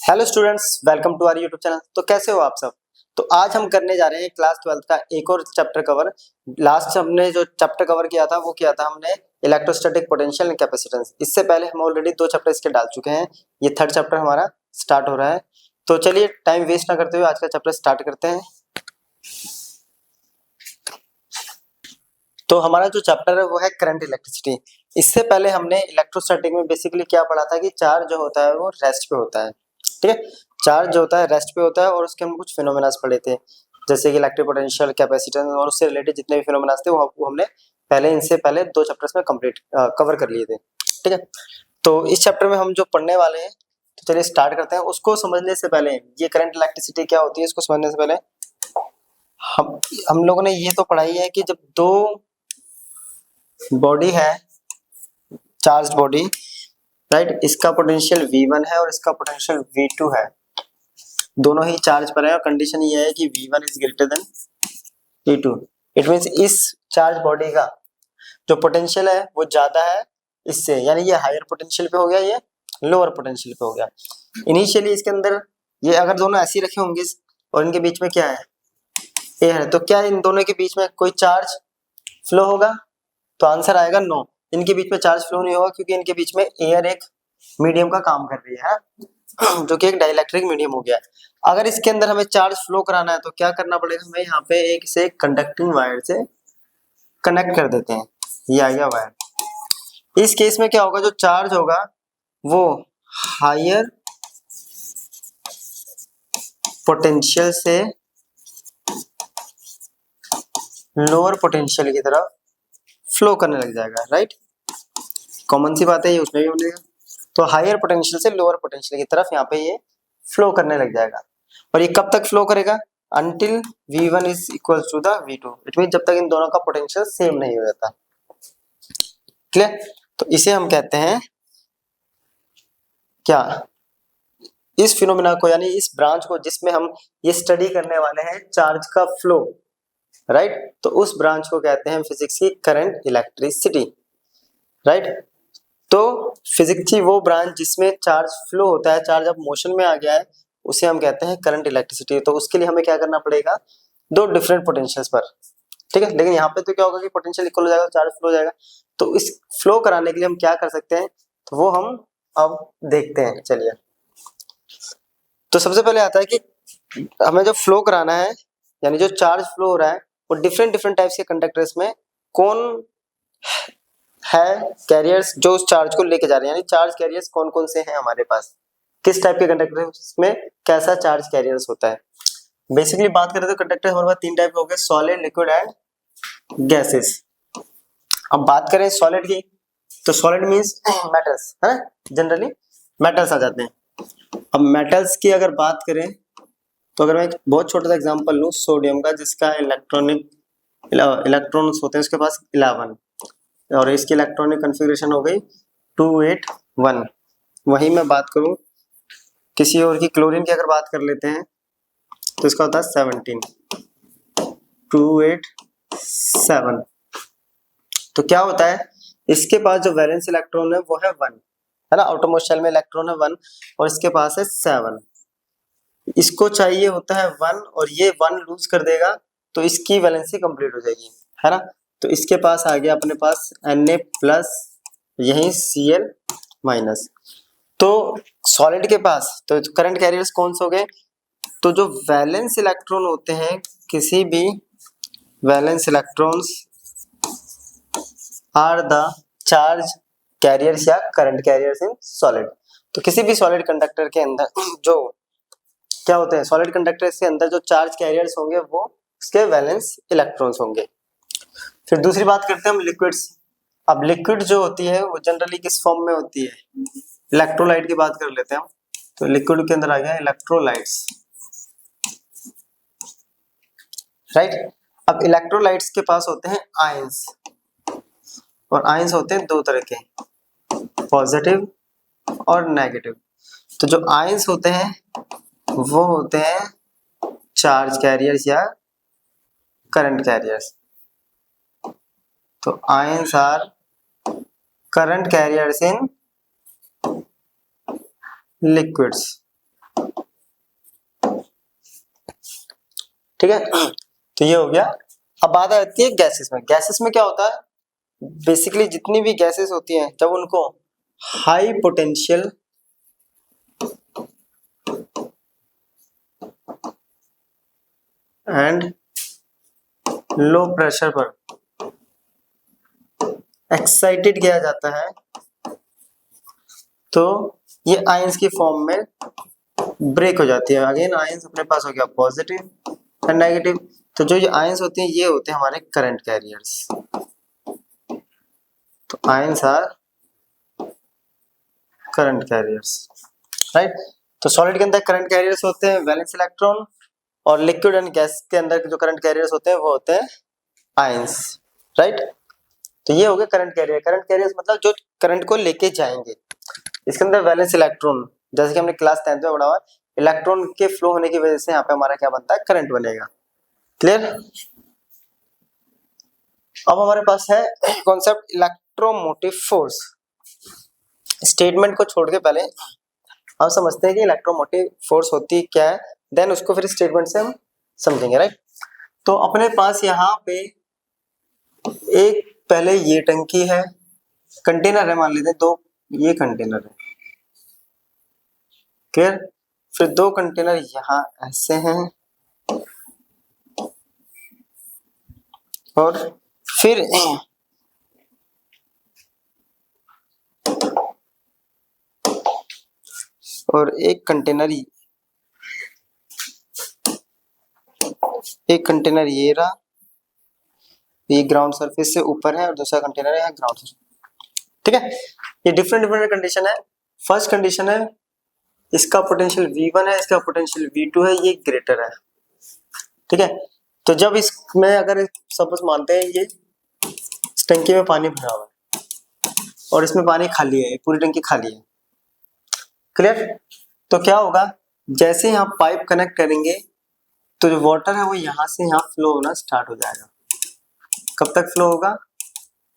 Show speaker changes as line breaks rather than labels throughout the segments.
Hello students, welcome to our YouTube channel. तो कैसे हो आप सब। तो आज हम करने जा रहे हैं क्लास 12 का एक और चैप्टर कवर। लास्ट हमने जो चैप्टर कवर किया था वो किया था हमने इलेक्ट्रोस्टैटिक पोटेंशियल एंड कैपेसिटेंस। इससे पहले हम ऑलरेडी 2 चैप्टर इसके डाल चुके हैं। ये 3rd चैप्टर हमारा स्टार्ट हो रहा है। तो चलिए टाइम वेस्ट ना करते हुए आज का चैप्टर स्टार्ट करते हैं। तो हमारा जो चैप्टर है वो है करंट इलेक्ट्रिसिटी। इससे पहले हमने इलेक्ट्रोस्टैटिक में बेसिकली क्या पढ़ा था कि चार्ज जो होता है वो रेस्ट पे होता है। ठीक है, चार्ज जो होता है रेस्ट पे होता है और उसके हम कुछ फिनोमेनास पढ़े थे, जैसे कि इलेक्ट्रिक पोटेंशियल, कैपेसिटेंस और उससे रिलेटेड जितने भी फिनोमेनास थे वो हमने पहले इनसे पहले 2 चैप्टर्स में कंप्लीट कवर कर लिए थे। ठीक है, तो इस चैप्टर में हम जो पढ़ने वाले हैं तो चलिए स्टार्ट करते हैं। उसको समझने से पहले ये करंट इलेक्ट्रिसिटी क्या होती है इसको समझने से पहले हम लोगों ने ये तो पढ़ाई है कि जब दो बॉडी है, चार्ज बॉडी, राइट, इसका पोटेंशियल V1 है और इसका पोटेंशियल V2 है, दोनों ही चार्ज पर है और कंडीशन ये है कि V1 is greater than V2। It means इस चार्ज बॉडी का जो पोटेंशियल है वो ज्यादा है इससे, यानी ये हायर पोटेंशियल पे हो गया, ये लोअर पोटेंशियल पे हो गया। इनिशियली इसके अंदर ये अगर दोनों ऐसे ही रखे होंगे और इनके बीच में क्या है, ए है, तो क्या इन दोनों के बीच में कोई चार्ज फ्लो होगा? तो आंसर आएगा नो। इनके बीच में चार्ज फ्लो नहीं होगा क्योंकि इनके बीच में एयर एक मीडियम का काम कर रही है जो कि एक डाइलेक्ट्रिक मीडियम हो गया। अगर इसके अंदर हमें चार्ज फ्लो कराना है तो क्या करना पड़ेगा, हमें यहाँ पे एक से कंडक्टिंग वायर से कनेक्ट कर देते हैं, ये आ गया वायर। इस केस में क्या होगा, जो चार्ज होगा वो हायर पोटेंशियल से लोअर पोटेंशियल की तरफ फ्लो करने लग जाएगा, राइट। कॉमन सी बात है, ये उसमें भी बनेगा। तो हायर पोटेंशियल से लोअर पोटेंशियल की तरफ यहाँ पे ये फ्लो करने लग जाएगा। और ये कब तक फ्लो करेगा? Until V1 is equal to the V2। It mean जब तक इन दोनों का पोटेंशियल सेम नहीं हो जाता। क्लियर? तो इसे हम कहते हैं क्या, इस फिनोमेना को, यानी इस ब्रांच को जिसमें हम ये स्टडी करने वाले हैं चार्ज का फ्लो, राइट, तो उस ब्रांच को कहते हैं फिजिक्स की करंट इलेक्ट्रिसिटी, राइट। तो फिजिक्स की वो ब्रांच जिसमें चार्ज फ्लो होता है, चार्ज अब मोशन में आ गया है, उसे हम कहते हैं करंट इलेक्ट्रिसिटी। तो उसके लिए हमें क्या करना पड़ेगा, 2 डिफरेंट पोटेंशियल्स पर, ठीक है। लेकिन यहाँ पे तो क्या होगा कि पोटेंशियल इक्वल हो जाएगा, चार्ज फ्लो हो जाएगा। तो इस फ्लो कराने के लिए हम क्या कर सकते हैं, तो वो हम अब देखते हैं। चलिए, तो सबसे पहले आता है कि हमें जो फ्लो कराना है, यानी जो चार्ज फ्लो हो रहा है वो डिफरेंट डिफरेंट टाइप्स के कंडक्टर्स में कौन है कैरियर्स जो उस चार्ज को लेके जा रहे हैं, यानी चार्ज कैरियर्स कौन कौन से हैं हमारे पास, किस टाइप के कंडक्टर्स में कैसा चार्ज कैरियर्स होता है। बेसिकली बात करें तो कंडक्टर हमारे पास 3 टाइप के हो गए, सॉलिड, लिक्विड एंड गैसेस। अब बात करें सॉलिड की, तो सॉलिड मींस मेटल्स है ना, जनरली मेटल्स आ जाते हैं। अब मेटल्स की अगर बात करें तो अगर मैं एक बहुत छोटा सा एग्जांपल लूं सोडियम का, जिसका इलेक्ट्रॉन्स होते हैं उसके पास 11 और इसकी इलेक्ट्रॉनिक कॉन्फ़िगरेशन हो गई 281। वहीं मैं बात करूं किसी और की, क्लोरीन की अगर बात कर लेते हैं तो इसका होता है 17, 287। तो क्या होता है, इसके पास जो वैलेंस इलेक्ट्रॉन है वो है 1, है ना, आउटरमोस्ट शेल में इलेक्ट्रॉन है 1 और इसके पास है 7। इसको चाहिए होता है 1 और ये 1 लूज कर देगा तो इसकी वैलेंसी कंप्लीट हो जाएगी, है ना। तो इसके पास आ गया अपने पास Na+, यही Cl-। तो सॉलिड के पास तो करंट कैरियर्स कौन से हो गए, तो जो वैलेंस इलेक्ट्रॉन होते हैं, किसी भी valence electrons are the charge carriers या करंट कैरियर्स इन सॉलिड। तो किसी भी सॉलिड कंडक्टर के अंदर जो क्या होते हैं, सॉलिड कंडक्टर के अंदर जो चार्ज कैरियर्स होंगे वो उसके वैलेंस इलेक्ट्रॉन्स होंगे। फिर दूसरी बात करते हैं हम लिक्विड्स। अब लिक्विड जो होती है वो जनरली किस फॉर्म में होती है, इलेक्ट्रोलाइट की बात कर लेते हैं हम। तो लिक्विड के अंदर आ गया इलेक्ट्रोलाइट्स, राइट। अब इलेक्ट्रोलाइट्स के पास होते हैं आयंस, और आयंस होते हैं 2 तरह के, पॉजिटिव और नेगेटिव। तो जो आयंस होते हैं वो होते हैं चार्ज कैरियर्स या करंट कैरियर्स। तो ions are current carriers in liquids. ठीक है, तो ये हो गया। अब बात आती है गैसेस में। गैसेस में क्या होता है, बेसिकली जितनी भी गैसेस होती हैं जब उनको high potential and low pressure पर एक्साइटेड किया जाता है तो ये आयंस की फॉर्म में ब्रेक हो जाती है। अगेन आयंस अपने पास हो गया पॉजिटिव एंड नेगेटिव, तो जो ये आयंस होते हैं ये होते हैं हमारे करंट कैरियर्स। तो ions are current carriers, right. तो सॉलिड के अंदर करंट कैरियर्स होते हैं वैलेंस इलेक्ट्रॉन, और लिक्विड एंड गैस के अंदर जो करंट कैरियर्स होते हैं वो होते हैं आयंस, राइट। तो ये हो गया करंट कैरियर। करंट कैरियर्स मतलब जो करंट को लेके जाएंगे। इसके अंदर वैलेंस इलेक्ट्रॉन, जैसे कि हमने क्लास 10th में पढ़ा हुआ, इलेक्ट्रॉन के फ्लो होने की वजह से यहाँ पे हमारा क्या बनता है, करंट बनेगा। क्लियर। अब हमारे पास है कॉन्सेप्ट इलेक्ट्रोमोटिव फोर्स। स्टेटमेंट को छोड़ के पहले हम समझते हैं कि इलेक्ट्रोमोटिव फोर्स होती क्या है, देन उसको फिर स्टेटमेंट से हम समझेंगे, राइट। तो अपने पास यहाँ पे एक पहले ये टंकी है, कंटेनर है, मान लेते हैं 2 ये कंटेनर है, क्लियर। फिर 2 कंटेनर यहाँ ऐसे हैं, और फिर एक कंटेनर ये रहा, ये ग्राउंड सरफेस से ऊपर है, और दूसरा कंटेनर है यहाँ ग्राउंड सरफेस, ठीक है। ये डिफरेंट कंडीशन है। फर्स्ट कंडीशन है इसका पोटेंशियल V1 है, इसका पोटेंशियल V2 है, ये ग्रेटर है, ठीक है। तो जब इसमें अगर सपोज मानते हैं ये इस टंकी में पानी भरा हुआ है और इसमें पानी खाली है, पूरी टंकी खाली है, क्लियर। तो क्या होगा, जैसे यहाँ पाइप कनेक्ट करेंगे तो जो वाटर है वो यहाँ से यहाँ फ्लो होना स्टार्ट हो जाएगा। कब तक फ्लो होगा,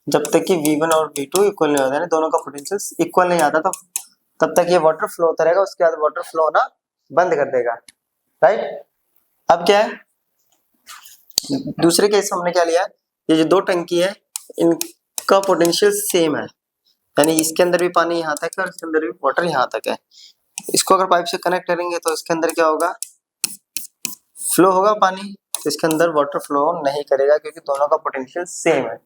जब तक कि V1 और V2 इक्वल नहीं होता है, दोनों का पोटेंशियल इक्वल नहीं आता, तो तब तक ये वाटर फ्लो होता रहेगा, उसके बाद वाटर फ्लो होना बंद कर देगा, राइट। अब क्या है, दूसरे केस में हमने क्या लिया, ये जो 2 टंकी है इनका पोटेंशियल सेम है, यानी इसके अंदर भी पानी यहाँ तक है और इसके अंदर भी वाटर यहाँ तक है। इसको अगर पाइप से कनेक्ट करेंगे तो इसके अंदर क्या होगा, फ्लो होगा पानी, तो इसके अंदर वाटर फ्लो नहीं करेगा क्योंकि दोनों का पोटेंशियल सेम है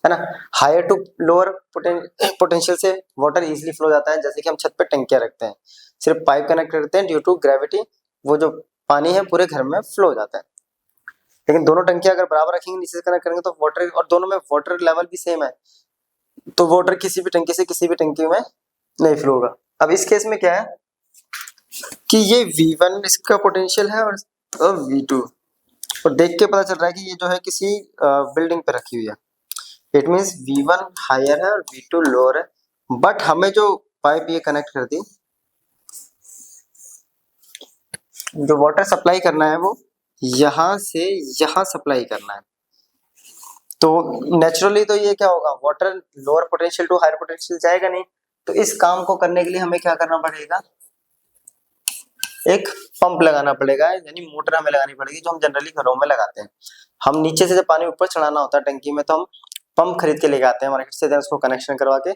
ना। हायर टू लोअर पोटेंशियल से वाटर इजीली फ्लो जाता है, जैसे कि हम छत पे टंकियां रखते हैं, सिर्फ पाइप कनेक्ट करते हैं, ड्यू टू ग्रेविटी वो जो पानी है पूरे घर में फ्लो हो जाता है। लेकिन दोनों टंकियां अगर बराबर रखेंगे, नीचे से कनेक्ट करेंगे तो वाटर, और दोनों में वाटर लेवल भी सेम है, तो वाटर किसी भी टंकी से किसी भी टंकी में नहीं फ्लो होगा। अब इस केस में क्या है कि ये V1 इसका पोटेंशियल है और V2, और देख के पता चल रहा है कि ये जो है किसी बिल्डिंग पे रखी हुई है, इट मींस V1 हायर है और V2 लोअर है। बट हमें जो पाइप ये कनेक्ट कर दी, जो वाटर सप्लाई करना है वो यहां से यहां सप्लाई करना है, तो नेचुरली तो ये क्या होगा, water lower potential to higher potential जाएगा नहीं। तो इस काम को करने के लिए हमें क्या करना पड़ेगा, एक पंप लगाना पड़ेगा, यानी मोटर हमें लगानी पड़ेगी, जो हम जनरली घरों में लगाते हैं। हम नीचे से जब पानी ऊपर चढ़ाना होता है टंकी में, तो हम पंप खरीद के लेके आते हैं मार्केट से, उसको कनेक्शन करवा के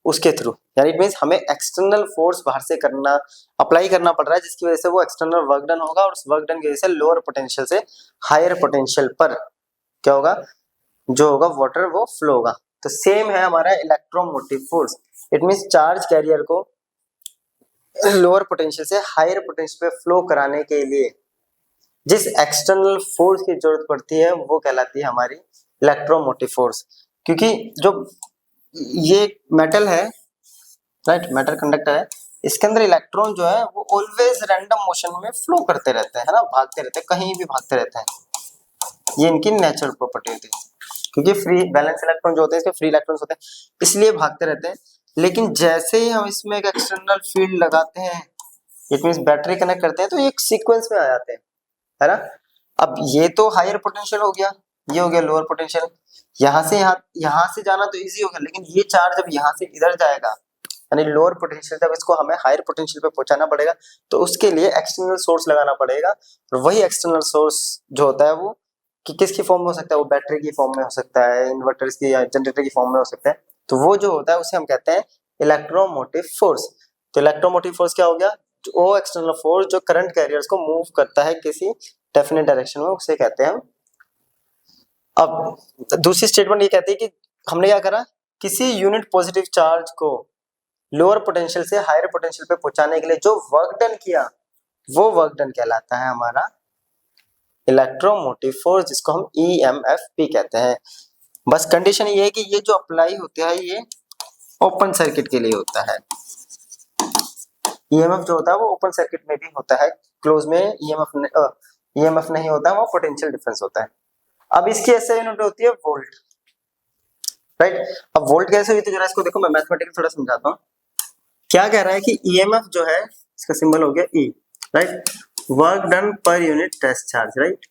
उसके थ्रू, यानी इट मींस हमें एक्सटर्नल फोर्स बाहर से करना, अप्लाई करना पड़ रहा है, जिसकी वजह से वो एक्सटर्नल वर्क डन होगा, और उस वर्क डन की वजह से लोअर पोटेंशियल से हायर पोटेंशियल पर क्या होगा, जो होगा वाटर वो फ्लो होगा। तो सेम है हमारा electromotive force, it means charge carrier को लोअर पोटेंशियल से हायर पोटेंशियल पे फ्लो कराने के लिए जिस एक्सटर्नल फोर्स की जरूरत पड़ती है वो कहलाती है हमारी इलेक्ट्रोमोटिव फोर्स। क्योंकि जो ये मेटल है, राइट, मेटल कंडक्टर है, इसके अंदर इलेक्ट्रॉन जो है वो ऑलवेज रैंडम मोशन में फ्लो करते रहते हैं, है ना, भागते रहते हैं, कहीं भी भागते रहते हैं, ये इनकी नेचुरल प्रॉपर्टी होती है। क्योंकि फ्री बैलेंस इलेक्ट्रॉन जो होते हैं इसके फ्री इलेक्ट्रॉन्स होते हैं, इसलिए भागते रहते हैं। लेकिन जैसे ही हम इसमें एक एक्सटर्नल फील्ड लगाते हैं, इट मींस बैटरी कनेक्ट करते हैं, तो ये एक सीक्वेंस में आ जाते हैं, है ना। अब ये तो हायर पोटेंशियल हो गया, ये हो गया लोअर पोटेंशियल, यहाँ से जाना तो इजी हो गया, लेकिन ये चार्ज जब यहाँ से इधर जाएगा यानी लोअर पोटेंशियल, जब इसको हमें हायर पोटेंशियल पे पहुंचाना पड़ेगा तो उसके लिए एक्सटर्नल सोर्स लगाना पड़ेगा। और वही एक्सटर्नल सोर्स जो होता है वो कि किसकी फॉर्म में हो सकता है, वो बैटरी की फॉर्म में हो सकता है, इन्वर्टर्स की या जनरेटर की फॉर्म में हो सकता है। तो वो जो होता है उसे हम कहते हैं इलेक्ट्रोमोटिव फोर्स। तो इलेक्ट्रोमोटिव फोर्स क्या हो गया, वो एक्सटर्नल फोर्स जो करंट कैरियर्स को मूव करता है किसी डेफिनेट डायरेक्शन में, उसे कहते हैं हम। अब दूसरी स्टेटमेंट ये कहती है कि हमने क्या करा, किसी यूनिट पॉजिटिव चार्ज को लोअर पोटेंशियल से हायर पोटेंशियल पे पहुंचाने के लिए जो वर्क डन किया, वो वर्क डन कहलाता है हमारा इलेक्ट्रोमोटिव फोर्स, जिसको हम EMFP कहते हैं। बस कंडीशन ये है कि ये जो अप्लाई होता है ये ओपन सर्किट के लिए होता है। EMF जो होता है वो ओपन सर्किट में भी होता है, क्लोज में EMF नहीं होता, वो पोटेंशियल डिफरेंस होता है। अब इसकी ऐसे यूनिट होती है वोल्ट, राइट। अब वोल्ट कैसे हुई, तो जरा इसको देखो, मैं मैथमेटिकल थोड़ा समझाता हूँ। क्या कह रहा है कि EMF जो है इसका सिंबल हो गया E, राइट, वर्क डन पर यूनिट टेस्ट चार्ज, राइट।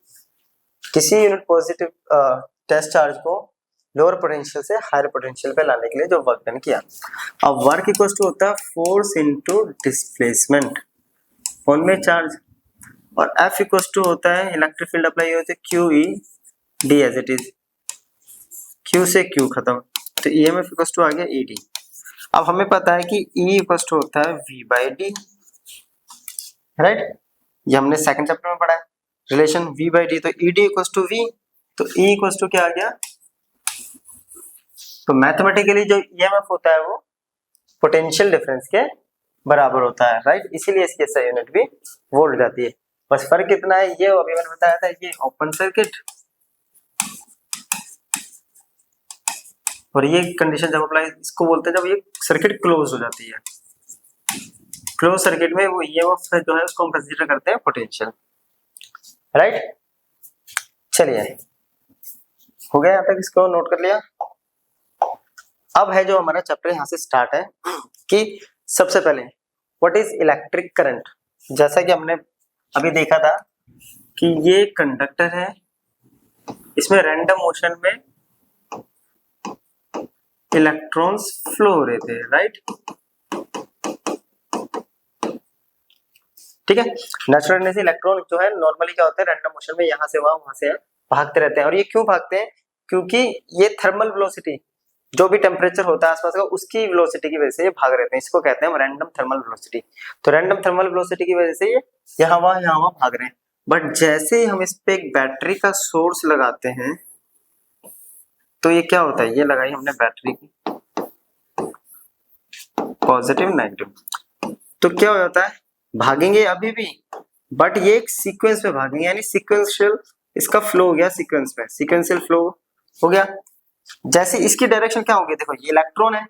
किसी यूनिट पॉजिटिव टेस्ट चार्ज को लोअर पोटेंशियल से हायर पोटेंशियल पे लाने के लिए जो वर्क डन किया। अब वर्क इक्वल्स टू होता है फोर्स इनटू डिस्प्लेसमेंट ऑन में चार्ज, और F इक्वल्स टू होता है इलेक्ट्रिक फील्ड अप्लाई होते है QED as it is, Q से Q खत्म, तो EMF इक्वल्स टू आ गया ED। अब हमें पता है कि E इक्वल्स टू होता है V/D, राइट, ये हमने सेकंड चैप्टर में पढ़ा है रिलेशन V/D, तो ED इक्वल्स टू V, तो E इक्वल्स टू क्या आ गया, तो मैथमेटिकली जो EMF होता है वो पोटेंशियल डिफरेंस के बराबर होता है, राइट, इसीलिए इसकी SI यूनिट भी वोल्ट जाती है। बस फर्क कितना है, ये अभी मैंने बताया था, ये ओपन सर्किट और ये कंडीशन जब अप्लाई, इसको बोलते हैं जब ये सर्किट क्लोज हो जाती है। क्लोज सर्किट में वो EMF जो है उसको हम कंसीडर करते हैं पोटेंशियल, राइट। चलिए हो गया, यहाँ तक इसको नोट कर लिया। अब है जो हमारा चैप्टर यहाँ से स्टार्ट है कि सबसे पहले व्हाट इज इलेक्ट्रिक करंट। जैसा कि हमने अभी देखा था कि ये कंडक्टर है, इसमें रैंडम मोशन में इलेक्ट्रॉन्स फ्लो हो रहे थे, राइट, ठीक है। नेचुरल से इलेक्ट्रॉन जो है नॉर्मली क्या होता है, रैंडम मोशन में यहाँ से वहां से भागते रहते हैं। और ये क्यों भागते हैं, क्योंकि ये थर्मल वेलोसिटी, जो भी टेम्परेचर होता है आसपास का, उसकी वेलोसिटी की वजह से ये भाग रहते हैं। इसको कहते हैं हम रैंडम थर्मल वेलोसिटी। तो रैंडम थर्मल वेलोसिटी की वजह से ये यहाँ वहां भाग रहे हैं। बट जैसे ही हम इस पे एक बैटरी का सोर्स लगाते हैं तो ये क्या होता है, ये लगाई हमने बैटरी की पॉजिटिव नेगेटिव, तो क्या हो जाता है, भागेंगे अभी भी, बट ये एक सीक्वेंस में भागेंगे, यानी सीक्वेंशियल इसका फ्लो हो गया, सीक्वेंस में सीक्वेंशियल फ्लो हो गया। जैसे इसकी डायरेक्शन क्या होगी, देखो ये इलेक्ट्रॉन है,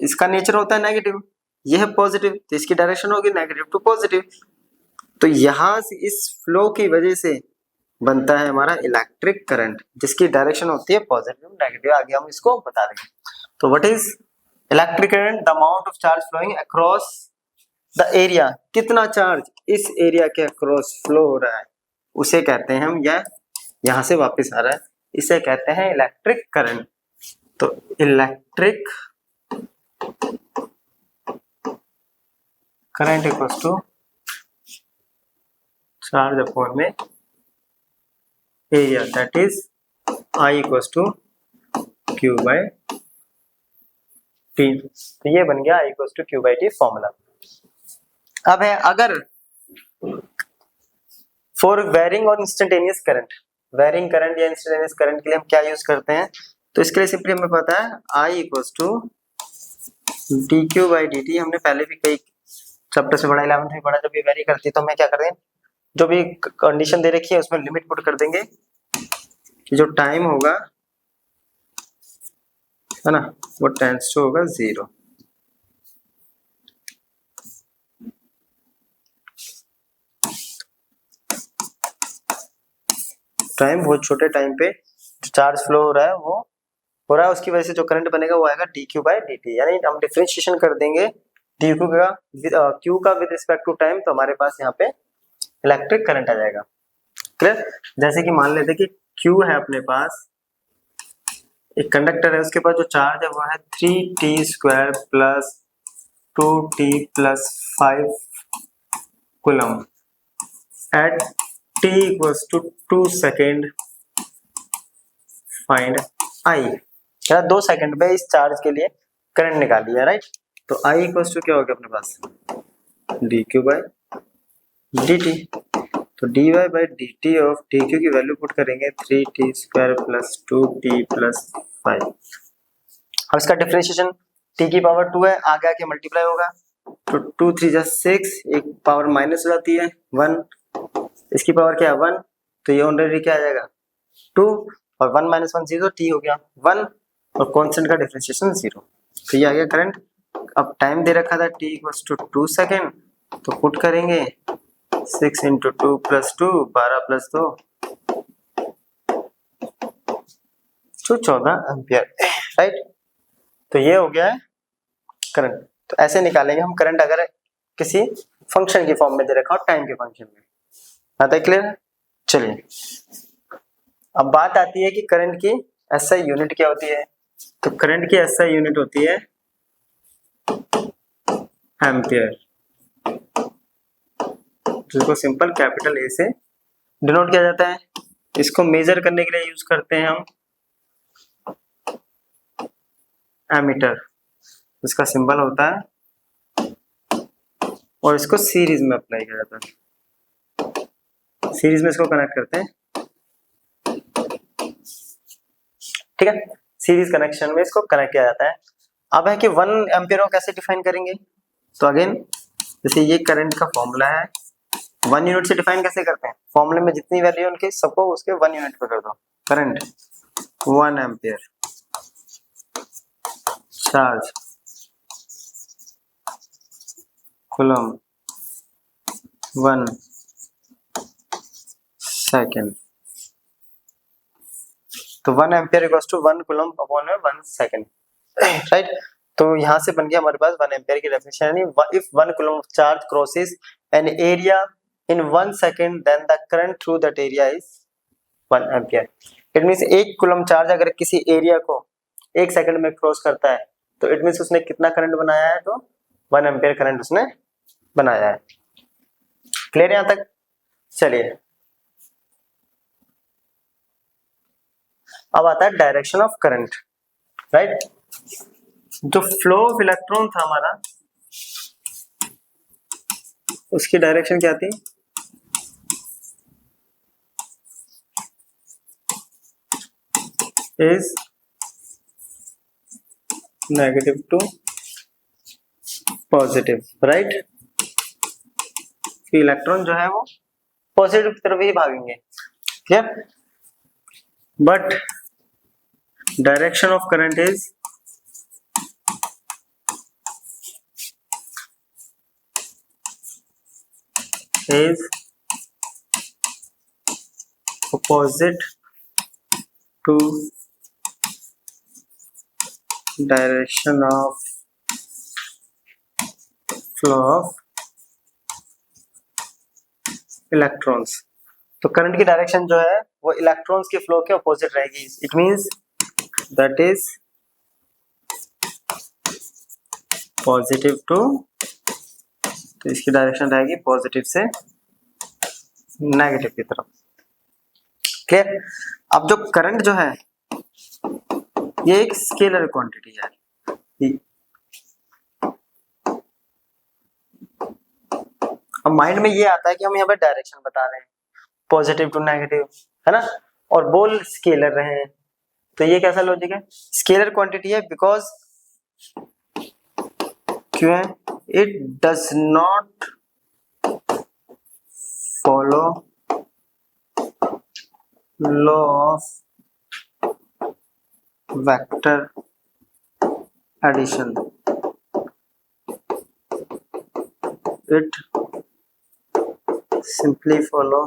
इसका नेचर होता है नेगेटिव, ये है पॉजिटिव, तो इसकी डायरेक्शन होगी नेगेटिव टू पॉजिटिव। तो यहां से इस फ्लो की वजह से बनता है हमारा इलेक्ट्रिक करंट, जिसकी डायरेक्शन होती है पॉजिटिव नेगेटिव, आगे हम इसको बता देंगे। तो what is electric current, the amount of charge flowing across the area, कितना चार्ज इस एरिया के अक्रॉस फ्लो हो रहा है उसे कहते हैं हम, यह यहां से वापस आ रहा है, इसे कहते हैं इलेक्ट्रिक करंट। तो electric current equals to charge upon में area, that is I equals to Q/T। तो ये बन गया I equals to Q/T formula. अब है अगर फॉर वेरिंग और इंस्टेंटेनियस करंट, वेरिंग करंट या इंस्टेंटेनियस करंट के लिए हम क्या यूज करते हैं, तो इसके लिए सिंपली हमें पता है I इक्वल्स टू dQ/dt। हमने पहले भी कई चैप्टर से पढ़ा, 11th में पढ़ा, जब ये वेरी करती है तो हमें क्या कर दें, जो भी कंडीशन दे रखी है उसमें लिमिट पुट कर देंगे कि जो टाइम होगा है ना वो टेंड्स टू होगा 0। टाइम बहुत छोटे टाइम पे जो चार्ज फ्लो हो रहा है वो हो रहा है, उसकी वजह से जो करंट बनेगा वो आएगा dQ/dt, यानी हम डिफरेंशिएशन कर देंगे dQ का Q का विद रिस्पेक्ट टू टाइम, तो हमारे पास यहाँ पे इलेक्ट्रिक करंट आ जाएगा। क्लियर। जैसे कि मान लेते कि Q है अपने पास, एक कंडक्टर है, उसके पास जो चार्ज है वो है 3t² plus 2t plus 5 coulomb at t equals to 2 second find I। क्या 2 सेकंड में इस चार्ज के लिए करंट निकालिए, राइट। तो I इक्वल्स टू क्या हो गया अपने पास, dq बाय dt। तो dy by dt of dq की वैल्यू पुट करेंगे 3t square plus 2t plus 5। अब इसका डिफरेंशिएशन t की पावर 2 है, आगे आके मल्टीप्लाई होगा तो 2 3 जा 6, एक पावर माइनस हो जाती है 1, इसकी पावर क्या है 1, तो ये ऑलरेडी क्या आ जाएगा 2 और 1 माइनस 1 0, t हो गया 1 और कांस्टेंट का डिफरेंशिएशन 0। तो ये आ गया करंट। अब टाइम दे रखा था t इक्वल्स टू 2 सेकेंड, तो पुट करेंगे 6 इंटू 2 प्लस 2 12 प्लस 2 तो 14 एम्पियर, राइट। तो ये हो गया है करंट। तो ऐसे निकालेंगे हम करंट अगर किसी फंक्शन की फॉर्म में दे रखा हो, टाइम के फंक्शन में। आता है क्लियर? चलिए अब बात आती है कि करंट की एसआई यूनिट क्या होती है। तो करंट की एसआई यूनिट होती है एम्पियर, जिसको सिंपल कैपिटल ए से डिनोट किया जाता है। इसको मेजर करने के लिए यूज करते हैं हम एमीटर, इसका सिंबल होता है, और इसको सीरीज में अप्लाई किया जाता है। सीरीज में इसको कनेक्ट करते हैं, ठीक है। सीरीज कनेक्शन में इसको कनेक्ट किया जाता है। अब है कि 1 एम्पियर को कैसे डिफाइन करेंगे। तो अगेन जैसे ये करंट का फॉर्मूला है, 1 यूनिट से डिफाइन कैसे करते हैं, फॉर्मूले में जितनी वैल्यू है उनकी सबको उसके 1 यूनिट पे कर दो। Current 1 ampere, charge coulomb 1 second. तो 1 ampere equals to 1 coulomb upon 1 second, right. तो यहाँ से बन गया हमारे पास 1 एम्पियर की डेफिनेशन, यानी if 1 coulomb charge crosses an area in 1 second then the current through that area is 1 ampere. It means 1 coulomb charge अगर किसी एरिया को 1 सेकंड में क्रॉस करता है तो इट मींस उसने कितना करंट बनाया है, तो 1 एम्पियर करंट उसने बनाया है। क्लियर यहाँ तक? चलिए अब आता है डायरेक्शन ऑफ करंट, राइट। जो फ्लो ऑफ इलेक्ट्रॉन था हमारा, उसकी डायरेक्शन क्या थी, is negative to positive, right. Electron जो है वो पॉजिटिव की तरफ ही भागेंगे, clear. But direction of current is opposite to direction of flow of electrons। तो करंट की डायरेक्शन जो है वो इलेक्ट्रॉन्स के फ्लो के अपोजिट रहेगी। It means that is positive to, तो इसकी डायरेक्शन रहेगी पॉजिटिव से नेगेटिव की तरफ, क्लियर। अब जो करंट जो है ये एक स्केलर क्वांटिटी है। अब माइंड में ये आता है कि हम यहाँ पे डायरेक्शन बता रहे हैं पॉजिटिव टू नेगेटिव, है ना, और बोल स्केलर रहे हैं, तो ये कैसा लॉजिक है, स्केलर क्वांटिटी है बिकॉज क्यों है, it does not follow law of vector addition, it simply follow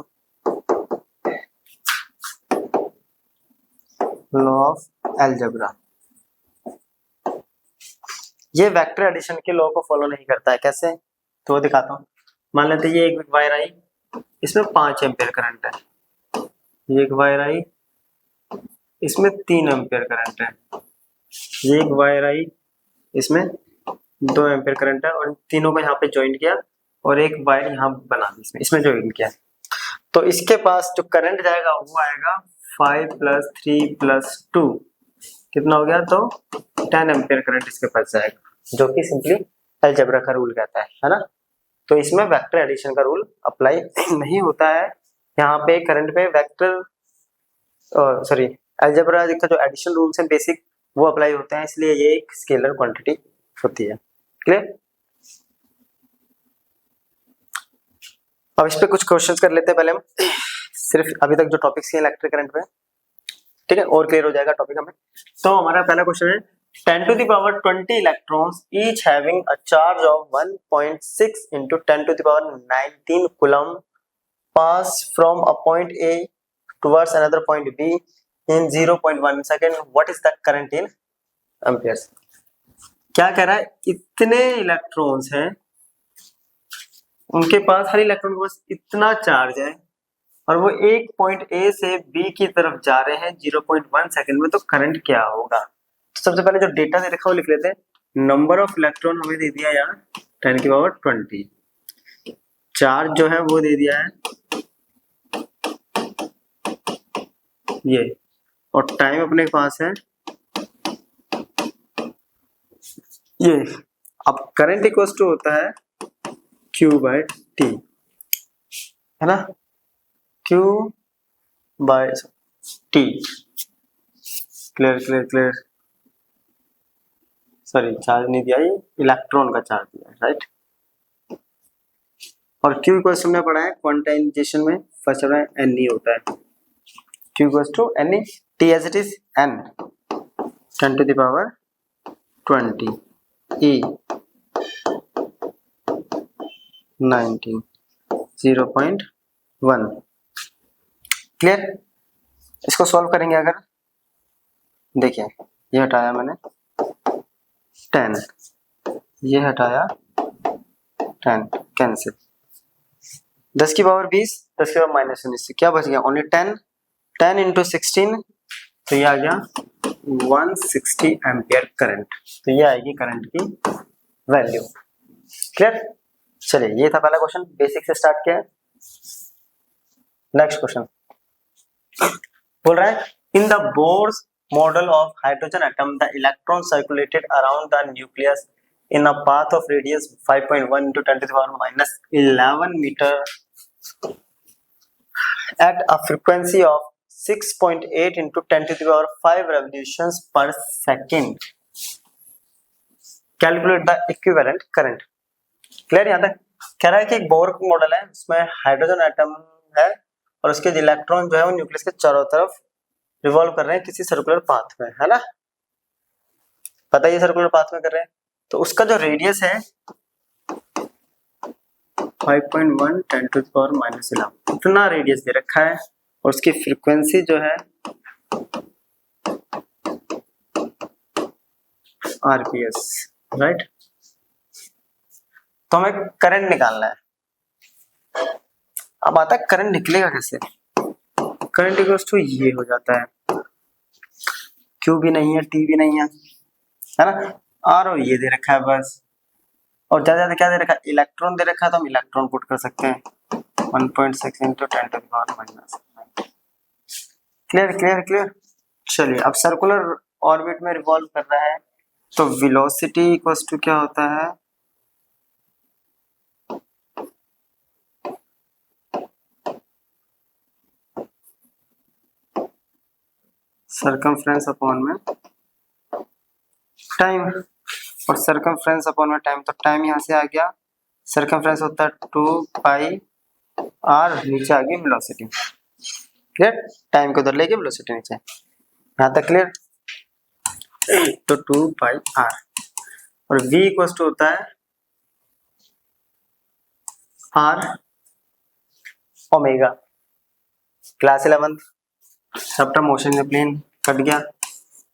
law of algebra। ये वेक्टर एडिशन के लॉ को फॉलो नहीं करता है। कैसे, तो वो दिखाता हूँ। मान लेते हैं ये एक वायर आई, इसमें 5 एम्पियर करंट है, ये एक वायर आई, इसमें 3 एम्पियर करंट है, ये एक वायर आई, इसमें 2 एम्पियर करंट है, और इन तीनों को यहाँ पे ज्वाइन किया और एक वायर यहाँ बना दी इसमें ज्वाइन किया। तो इसके पास जो करंट जाएगा वो आएगा 5 + 3 + 2 कितना हो गया, तो 10 एम्पियर करंट इसके पास जाएगा, जो कि सिंपली अलजेब्रा का रूल कहता है ना। तो इसमें वेक्टर एडिशन का रूल अप्लाई नहीं होता है, यहाँ पे करंट पे वेक्टर सॉरी अलजेब्रा का जो एडिशन रूल्स हैं बेसिक वो अप्लाई होते हैं, इसलिए ये एक स्केलर क्वांटिटी होती है। क्लियर? अब इस पे कुछ क्वेश्चंस कर लेते हैं पहले हम, सिर्फ अभी तक जो टॉपिक्स हैं इलेक्ट्रिक करंट पे, ठीक है, और क्लियर हो जाएगा टॉपिक हमें। तो हमारा पहला क्वेश्चन है 10⁻20 electrons each having a charge of 1.6 into 10⁻19 coulomb pass from a point A towards another point B in 0.1 second. What is the current in amperes? क्या कह रहा है, इतने इलेक्ट्रॉन्स हैं, उनके पास हर इलेक्ट्रॉन के पास इतना चार्ज है और वो एक पॉइंट ए से बी की तरफ जा रहे हैं 0.1 सेकंड में, तो करंट क्या होगा। तो सबसे पहले जो डेटा दे रखा है वो लिख लेते हैं। नंबर ऑफ इलेक्ट्रॉन हमें दे दिया यार 10⁻20, चार्ज जो है वो दे दिया है ये, और टाइम अपने पास है ये। अब करंट इक्वल्स टू होता है Q/T, है ना, Q/T। Clear clear clear, sorry charge नहीं दिया, ये इलेक्ट्रॉन का चार्ज दिया है, राइट। और Q इक्वल्स हमने पढ़ा है क्वांटाइजेशन में, फर्स्ट है Ne होता है, Q equals to Ne, T as it is N 10⁻20 E 19 0.1। Clear? इसको सॉल्व करेंगे अगर, देखिए ये हटाया मैंने 10, ये हटाया 10, कैंसिल, 10 की पावर 20, 10 की पावर -19 से क्या बच गया, ओनली 10, 10 × 16, तो ये आ गया 160 एम्पियर करंट। तो ये आएगी करंट की वैल्यू। क्लियर? चलिए ये था पहला क्वेश्चन, बेसिक से स्टार्ट किया। नेक्स्ट क्वेश्चन बोल रहा है, in the Bohr's model of hydrogen atom the electron circulated around the nucleus in a path of radius 5.1 into 10⁻11 meter at a frequency of 6.8 into 10⁵ revolutions per second. Calculate the equivalent current. Clear? यहाँ तक कह रहा है कि एक Bohr model है, उसमें hydrogen atom है और उसके इलेक्ट्रॉन जो है वो न्यूक्लियस के चारों तरफ रिवॉल्व कर रहे हैं किसी सर्कुलर पाथ में, है ना, पता है ये सर्कुलर पाथ में कर रहे हैं। तो उसका जो रेडियस है 5.1 10⁻11 इतना रेडियस दे रखा है, और उसकी फ्रीक्वेंसी जो है RPS, राइट। तो हमें करंट निकालना है। अब आता है करंट निकलेगा कैसे। करंट इक्वल्स टू ये हो जाता है, Q भी नहीं है, T भी नहीं है ना, R और ये दे रखा है बस, और ज्यादा ज्यादा क्या दे रखा है, इलेक्ट्रॉन दे रखा है, तो हम इलेक्ट्रॉन पुट कर सकते हैं 1.6 into 10⁻⁻9। Clear clear clear. चलिए अब सर्कुलर ऑर्बिट में रिवॉल्व कर रहा है, तो वेलोसिटी इक्वल्स टू क्या होता है, सर्कमफ्रेंस अपॉन में टाइम, और सर्कमफ्रेंस अपॉन में टाइम, तो टाइम यहाँ से आ गया, सर्कमफ्रेंस होता है 2πr, नीचे आ गई वेलोसिटी। क्लियर? टाइम को उधर लेके वेलोसिटी नीचे, यहाँ तक क्लियर। तो 2πr और v इक्वल्स टू होता है r ओमेगा। क्लास 11 सबटा मोशन में प्लेन कट गया,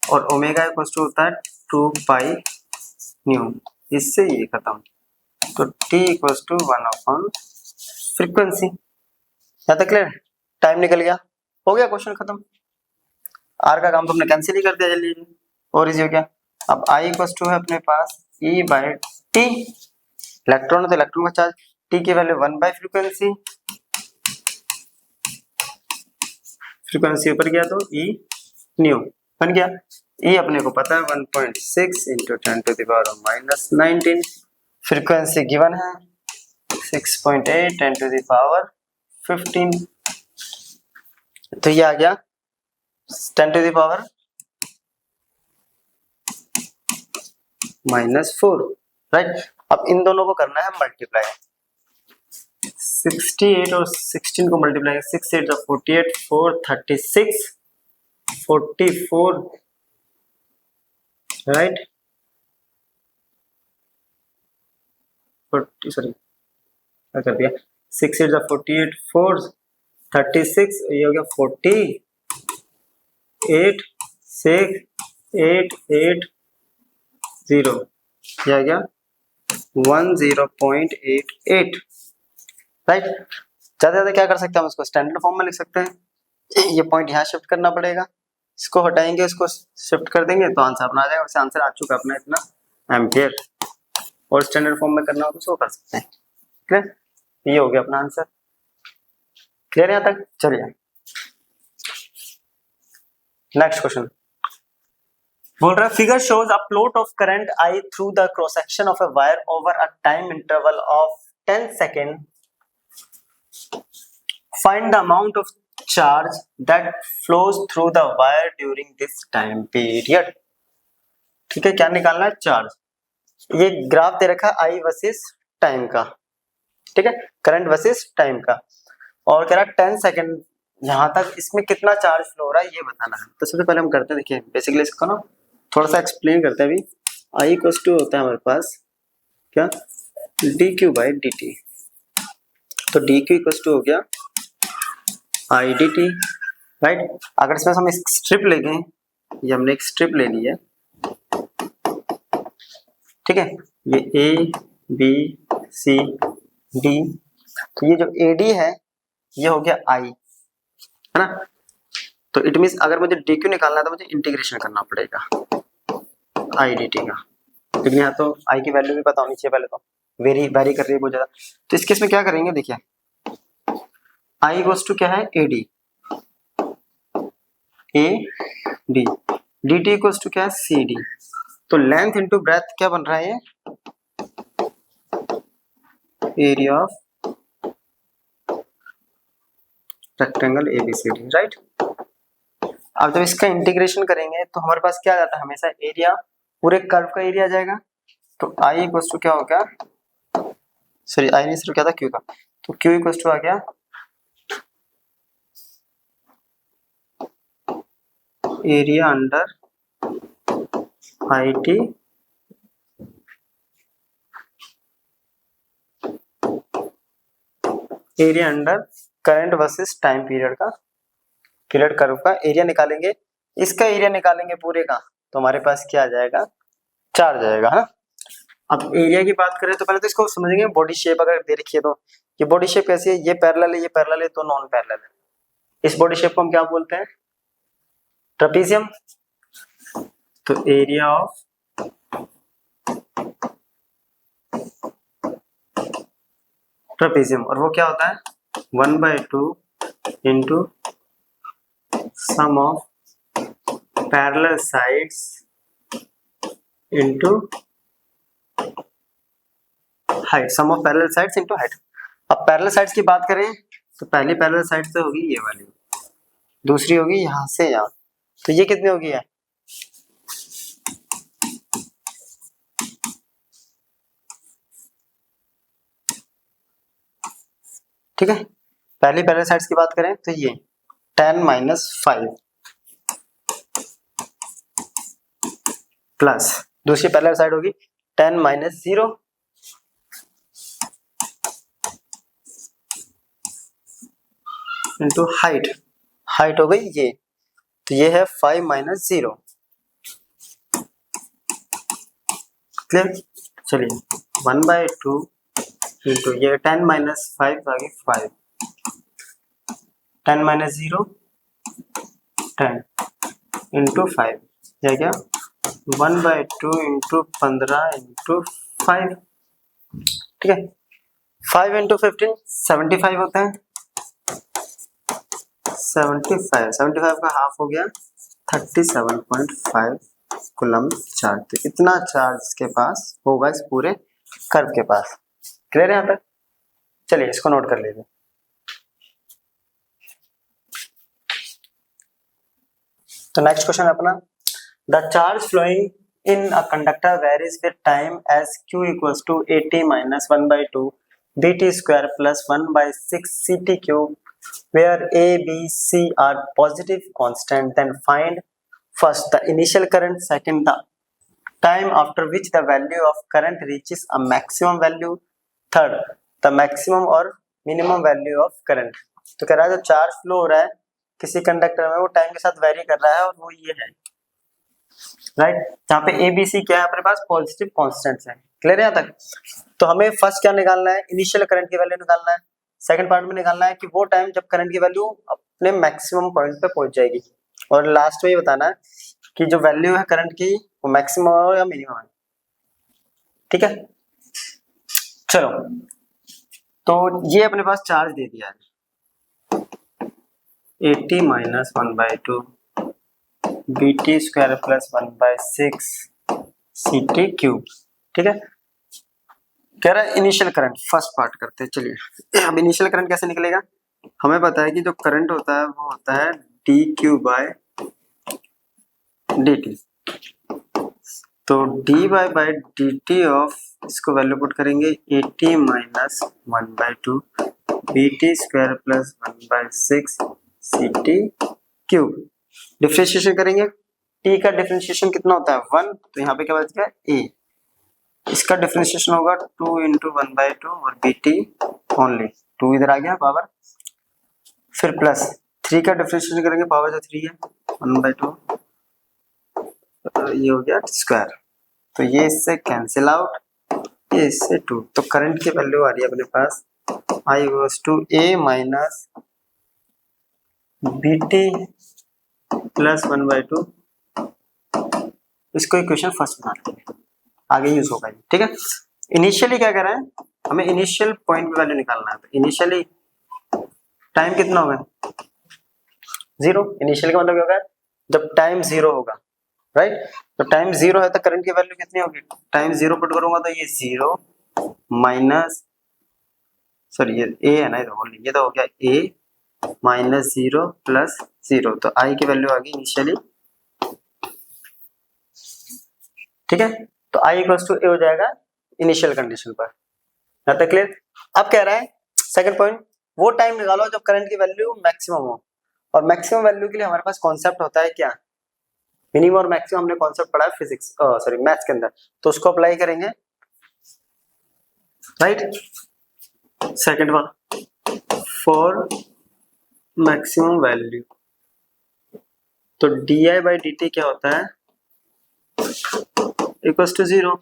और ओमेगा इक्वल्स टू होता है 2π न्यू, इससे ये खत्म, तो t इक्वल्स टू 1/, फ्रीक्वेंसी। यहाँ तक क्लियर? टाइम निकल गया, हो गया क्वेश्चन खत्म। r का काम तो हमने कैंसिल ही कर दिया, जल्दी और इजी हो गया। अब i इक्वल्स टू है अपने पास E/2 टी, इलेक्ट्रॉन है तो इलेक्ट्रॉन का चार्ज, टी की वैल्यू 1 बाय फ्रीक्वेंसी, फ्रीक्वेंसी ऊपर गया तो ई न्यू बन गया। ई अपने को पता है 1.6 इंटू 10⁻⁻19, फ्रीक्वेंसी गिवन है 6.8 10⁻15, तो ये आ गया 10⁻⁻4, राइट। अब इन दोनों को करना है मल्टीप्लाई, 68 और 16 को मल्टीप्लाई, 6 8 48, 4 36 44, राइट, 40 सॉरी क्या कर दिया, 6 8 48, 4 36, ये हो गया 48 6 8 8 0, ये आ गया 10.88, राइट। ज्यादा ज्यादा क्या कर सकते हैं हम इसको स्टैंडर्ड फॉर्म में लिख सकते हैं, ये पॉइंट यहाँ शिफ्ट करना पड़ेगा, इसको हटाएंगे इसको शिफ्ट कर देंगे तो आंसर अपना आ जाएगा। वैसे आंसर आ चुका अपना इतना एम्पियर, और स्टैंडर्ड फॉर्म में करना हो तो उसको कर सकते हैं, क्लियर। ये हो गया अपना आंसर, क्लियर यहाँ तक। चलिए नेक्स्ट क्वेश्चन बोल रहा है figure shows a plot of current I through the cross section of a wire over a time interval of 10 second, find the amount of charge that flows through the wire during this time period. ठीक है, क्या निकालना है, charge. ये graph दे रखा है आई versus time का, ठीक है, करंट वर्सेस टाइम का, और कह रहा है 10 सेकेंड यहाँ तक इसमें कितना चार्ज फ्लो हो रहा है ये बताना है। तो सबसे पहले हम करते हैं, देखिए बेसिकली इसको ना थोड़ा सा एक्सप्लेन करते हैं। अभी आई इक्वल्स टू होता है हमारे पास क्या, D Q by D T, तो डी क्यू इक्वल्स टू हो गया आई डी टी, राइट। अगर इसमें हम एक स्ट्रिप ले गए, ये हमने एक स्ट्रिप ले ली है, ठीक है, ये ए बी सी डी, तो ये जो ए डी है ये हो गया आई, है ना। तो इट मीन्स अगर मुझे डी क्यू निकालना है तो मुझे इंटीग्रेशन करना पड़ेगा आई डी टी का, लेकिन यहाँ तो आई की वैल्यू भी पता होनी चाहिए पहले, तो वेरी कर रही है बहुत ज्यादा। तो इस केस में क्या करेंगे, देखिए आई गोस टू क्या है, A D D T equals to क्या है, सी डी। तो लेंथ इंटू ब्रेथ क्या बन रहा है, ये area of rectangle ABCD, right. अब जब इसका इंटीग्रेशन करेंगे तो हमारे पास क्या आ जाता है, हमेशा एरिया पूरे कर्व का एरिया आ जाएगा। तो आई इक्वल्स टू क्या हो गया, सॉरी आई नहीं सिर्फ क्या था, क्यू का, तो क्यू इक्वल्स टू आ गया area under I T area under current versus time period का, पीरियड कर्व का एरिया निकालेंगे, इसका एरिया निकालेंगे पूरे का, तो हमारे पास क्या आ जाएगा, चार्ज आएगा, है ना। अब एरिया की बात करें तो पहले तो इसको समझेंगे, बॉडी शेप अगर दे रखी है तो ये बॉडी शेप कैसी है, ये पैरेलल है, ये पैरेलल है, तो नॉन पैरेलल है। इस बॉडी शेप को हम क्या बोलते हैं, ट्रेपेजियम। तो एरिया ऑफ ट्रेपेजियम, और वो क्या होता है 1/2 into sum of parallel sides into height, sum of parallel sides into height. अब पैरेलल साइड्स की बात करें तो पहली पैरेलल साइड तो होगी ये वाली, दूसरी होगी यहाँ से यहाँ, तो ये कितनी होगी है, ठीक है। पहली पैरेलल साइड्स की बात करें तो ये 10-5 प्लस दूसरी पैरेलल साइड होगी 10-0 इंटू हाइट, हाइट हो गई ये, तो ये है 5-0, क्लियर। चलिए 1/2 इंटू ये 10-5 आ गई 5, 10-0 10 इंटू 5, यह क्या 1/2 इंटू 15 इंटू 5, ठीक है। 5 इंटू 15 75 होता है। 75 का हाफ हो गया 37.5 कूलम चार्ज। तो इतना चार्ज इसके पास होगा इस पूरे कर्व के पास। क्लियर है यहाँ तक? चलिए इसको नोट कर लीजिए। तो नेक्स्ट क्वेश्चन अपना, the charge flowing in a conductor varies with time as q equals to 80 minus 1 by 2 bt square plus 1 by 6 ct cube, where a, b, c are positive constant. Then find first the initial current, second the time after which the value of current reaches a maximum value, third the maximum or minimum value of current. तो कह रहा है जो charge flow हो रहा है किसी conductor में वो टाइम के साथ वेरी कर रहा है और वो ये है, राइट। जहाँ पे ए बी सी क्या है अपने पास, पॉजिटिव कॉन्स्टेंट्स है। क्लियर है यहाँ तक? तो हमें फर्स्ट क्या निकालना है, इनिशियल करंट की वैल्यू निकालना है। सेकंड पार्ट में निकालना है कि वो टाइम जब करंट की वैल्यू अपने मैक्सिमम पॉइंट पे पहुंच जाएगी, और लास्ट में ये बताना है कि जो वैल्यू है करंट की वो मैक्सिमम हो या मिनिमम है। ठीक है, चलो तो ये अपने पास चार्ज दे दिया है 80 minus 1 by 2 BT square plus 1 by 6 CT cube. ठीक है, कह रहा है इनिशियल करंट। फर्स्ट पार्ट करते हैं। चलिए अब इनिशियल करंट कैसे निकलेगा, हमें पता है कि जो करंट होता है वो होता है dq बाय dt। तो dy बाय dt ऑफ, इसको वैल्यू पुट करेंगे 80 minus 1 by 2 BT square plus 1 by 6 CT cube. Differentiation करेंगे, t का डिफरेंशिएशन कितना होता है 1, तो यहाँ पे क्या बच गया a। इसका डिफरेंशिएशन होगा 2 इंटू 1 बाई 2 और bt ओनली 2 इधर आ गया पावर, फिर प्लस 3 का डिफरेंशिएशन करेंगे, पावर जो 3 है 1 बाई 2, ये हो गया स्क्वायर। तो ये इससे कैंसिल आउट, ये इससे 2। तो करंट की वैल्यू आ रही है अपने पास I goes to a minus bt plus 1 by 2। इसको इक्वेशन फर्स्ट बनाते हैं, आगे यूज होगा। ठीक है, इनिशियली क्या कर रहे हैं, हमें इनिशियल पॉइंट पे वैल्यू निकालना है। तो इनिशियली टाइम कितना होगा 0। इनिशियल का मतलब क्या होगा, जब टाइम 0 होगा, राइट। तो टाइम 0 है तो करंट की वैल्यू कितनी होगी, टाइम 0 पुट करूंगा तो ये 0 माइनस, सॉरी ये a है ना, ये तो हो गया a माइनस 0 प्लस 0। तो I की वैल्यू आ गई इनिशियली। ठीक है, तो I इक्वल्स टू ए हो जाएगा इनिशियल कंडीशन पर। यहाँ तक क्लियर? अब कह रहा है सेकंड पॉइंट, वो टाइम निकालो जब करंट की वैल्यू मैक्सिमम हो। और मैक्सिमम वैल्यू के लिए हमारे पास कॉन्सेप्ट होता है क्या, मिनिमम और मैक्सिमम। हमने कॉन्सेप्ट पढ़ा है फिजिक्स, सॉरी मैथ्स के अंदर, तो उसको अप्लाई करेंगे, right. Second one, for maximum value, तो D I by D T क्या होता है इक्वल्स टू 0।